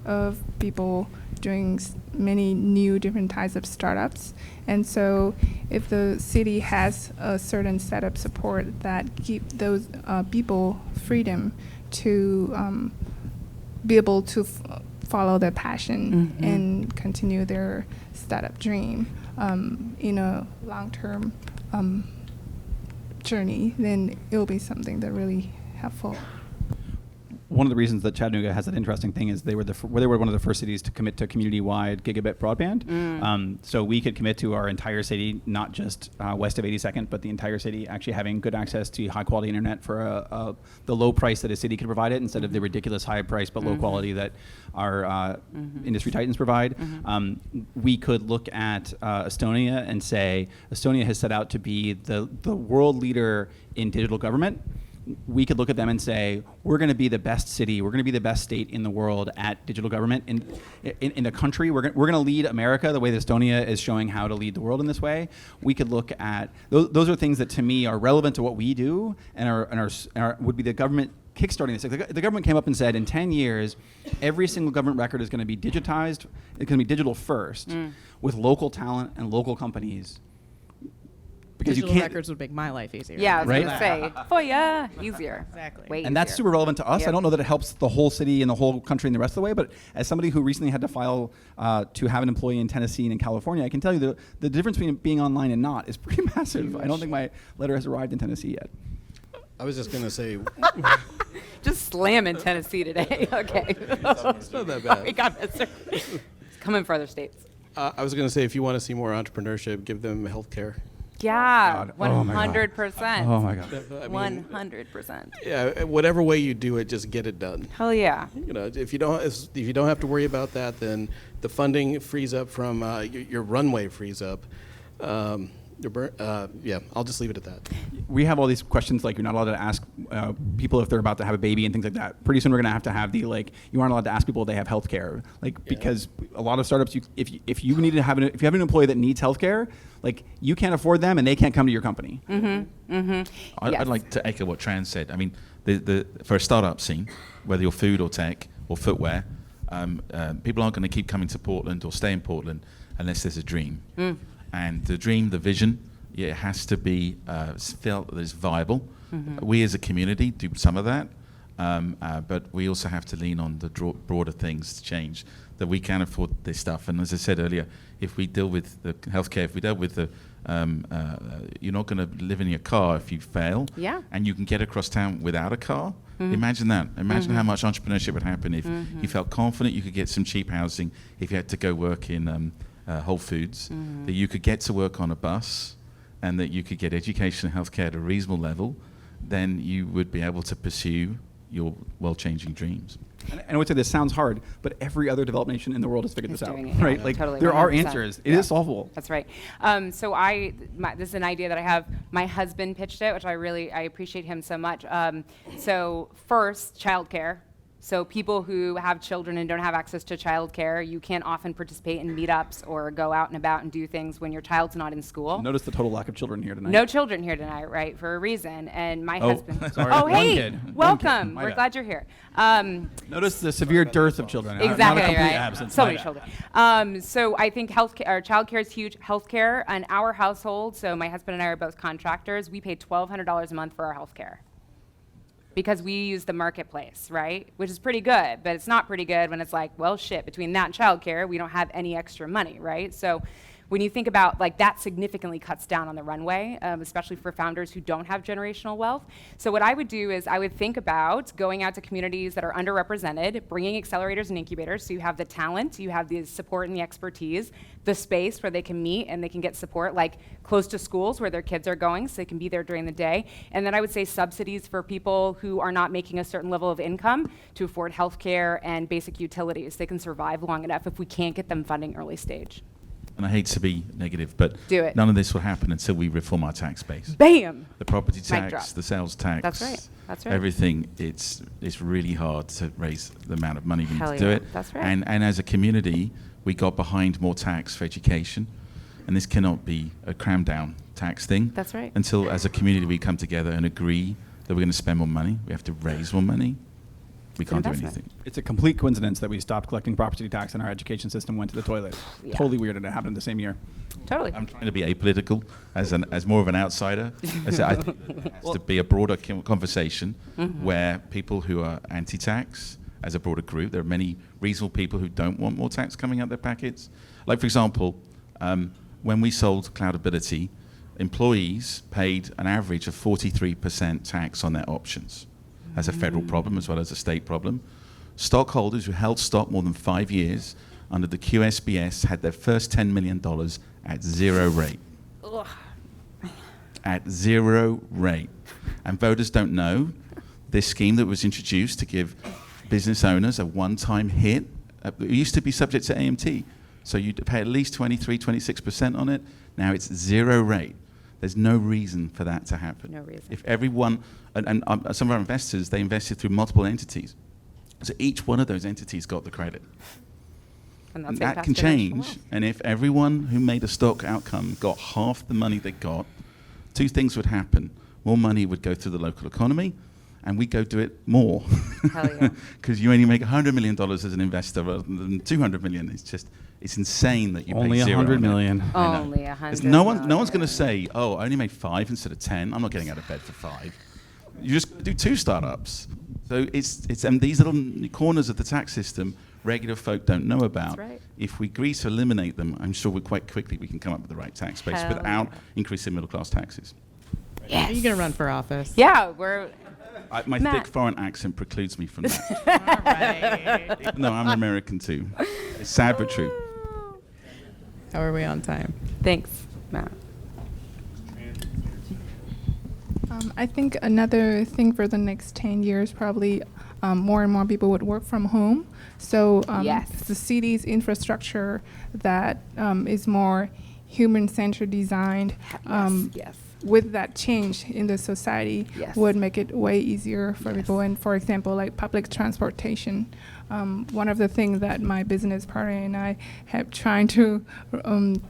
of people doing many new different types of startups. And so if the city has a certain set of support that give those people freedom to be able to follow their passion and continue their startup dream in a long-term journey, then it will be something that really helpful. One of the reasons that Chattanooga has that interesting thing is they were one of the first cities to commit to community-wide gigabit broadband. So we could commit to our entire city, not just west of 82nd, but the entire city actually having good access to high-quality internet for the low price that a city could provide it, instead of the ridiculous high price but low quality that our industry titans provide. We could look at Estonia and say Estonia has set out to be the world leader in digital government. We could look at them and say, we're going to be the best city, we're going to be the best state in the world at digital government in the country. We're going to lead America the way that Estonia is showing how to lead the world in this way. We could look at, those are things that to me are relevant to what we do and would be the government kickstarting this. The government came up and said in 10 years, every single government record is going to be digitized, it's going to be digital first, with local talent and local companies. Because Digital you can't, records would make my life easier. Yeah, I was Right? gonna say, for ya, easier. Exactly. Way and that's easier. super relevant to us. Yep. I don't know that it helps the whole city and the whole country and the rest of the way, but as somebody who recently had to file to have an employee in Tennessee and in California, I can tell you the difference between being online and not is pretty massive. I don't think my letter has arrived in Tennessee yet. I was just going to say, Just slamming Tennessee today. Okay. it's not that bad. Sorry, God, it's coming for other states. I was going to say, if you want to see more entrepreneurship, give them healthcare. Yeah, God. Oh my God. 100%. Oh my God. I mean, 100%. yeah, whatever way you do it, just get it done. Hell yeah. You know, if you don't have to worry about that, then the funding frees up from your runway frees up. Yeah, I'll just leave it at that. We have all these questions like you're not allowed to ask people if they're about to have a baby and things like that. Pretty soon we're going to have the like you aren't allowed to ask people if they have health care, like because a lot of startups if you have an employee that needs health care, like you can't afford them and they can't come to your company. Yes. I'd like to echo what Trang said. I mean, for a startup scene, whether you're food or tech or footwear, people aren't going to keep coming to Portland or stay in Portland unless there's a dream. And the dream, the vision, it has to be felt that it's viable. We as a community do some of that, but we also have to lean on the broader things to change, that we can afford this stuff. And as I said earlier, if we deal with the healthcare, if we deal with the, you're not going to live in your car if you fail. Yeah. And you can get across town without a car. Imagine that. Imagine how much entrepreneurship would happen if you felt confident you could get some cheap housing if you had to go work in Whole Foods, that you could get to work on a bus and that you could get education and healthcare at a reasonable level, then you would be able to pursue your world-changing dreams. And I would say this sounds hard, but every other developed nation in the world has figured Is this out, doing it, yeah. right? Like Totally, there are 100%. answers. It is solvable. That's right. So this is an idea that I have. My husband pitched it, which I appreciate him so much. So first, childcare. So people who have children and don't have access to childcare, you can't often participate in meetups or go out and about and do things when your child's not in school. Notice the total lack of children here tonight. No children here tonight, right? For a reason. And my husband. sorry. Oh, One hey, kid. welcome. My We're bad. glad you're here. Notice the severe dearth of children. Not a Exactly, complete right. absence. So My many bad. children. So I think healthcare, or childcare is huge. Healthcare in our household. So my husband and I are both contractors. We pay $1,200 a month for our healthcare because we use the marketplace, right? Which is pretty good, but it's not pretty good when it's like, well, shit. Between that and childcare, we don't have any extra money, right? So when you think about like that significantly cuts down on the runway, especially for founders who don't have generational wealth. So what I would do is I would think about going out to communities that are underrepresented, bringing accelerators and incubators. So you have the talent, you have the support and the expertise, the space where they can meet and they can get support, like close to schools where their kids are going so they can be there during the day. And then I would say subsidies for people who are not making a certain level of income to afford healthcare and basic utilities. They can survive long enough if we can't get them funding early stage. and I hate to be negative, but Do it. none of this will happen until we reform our tax base. Bam. The property Mic drop. tax, the sales tax. That's right. That's right. Everything. It's really hard to raise the amount of money we Hell need to do yeah. it. That's right. And as a community, we got behind more tax for education, and this cannot be a cram down tax thing. That's right. Until as a community we come together and agree that we're going to spend more money, we have to raise more money. We can't do investment. anything. It's a complete coincidence that we stopped collecting property tax and our education system went to the toilet. Yeah. Totally weird that it happened the same year. Totally. I'm trying to be apolitical as more of an outsider. I think it has to be a broader conversation where people who are anti-tax as a broader group, there are many reasonable people who don't want more tax coming out their packets. Like, for example, when we sold Cloudability, employees paid an average of 43% tax on their options. That's a federal problem as well as a state problem. Stockholders who held stock more than 5 years under the QSBS had their first $10 million at 0 rate. Ugh. At 0 rate. And voters don't know this scheme that was introduced to give business owners a one-time hit. It used to be subject to AMT. So you'd pay at least 23, 26% on it. Now it's 0 rate. There's no reason for that to happen. No reason. If everyone, and some of our investors, they invested through multiple entities. So each one of those entities got the credit. And And that's that can change. And if everyone who made a stock outcome got half the money they got, two things would happen. More money would go through the local economy, and we go do it more. Hell yeah. Because you only make $100 million as an investor rather than $200 million. It's insane that you Only pay 0 100 on it. million. I know. Only There's 100 no one's million. going to say, oh, I only made 5 instead of 10. I'm not getting out of bed for 5. You just do 2 startups. So it's these little corners of the tax system regular folk don't know about. That's right. If we agree to eliminate them, I'm sure quite quickly we can come up with the right tax base Hell without yeah. increasing middle class taxes. Yes. Are you going to run for office? Yeah, we're. My Matt. thick foreign accent precludes me from that. All right. No, I'm American too. It's sad but true. How are we on time? Thanks, Matt. I think another thing for the next 10 years, probably more and more people would work from home. So Yes. the city's infrastructure that is more human-centered designed, Yes. with that change in the society Yes. would make it way easier for people. And for example, like public transportation. One of the things that my business partner and I have trying to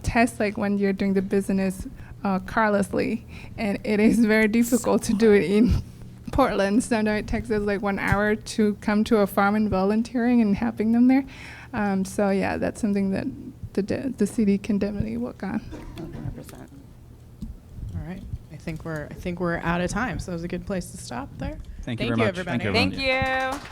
test, like when you're doing the business carlessly, and it is very difficult to do it in Portland. Sometimes it takes us like 1 hour to come to a farm and volunteering and helping them there. So yeah, that's something that the city can definitely work on. 100%. All right. I think we're out of time. So it was a good place to stop there. Thank you very much. everybody. Thank you, everyone. Thank you.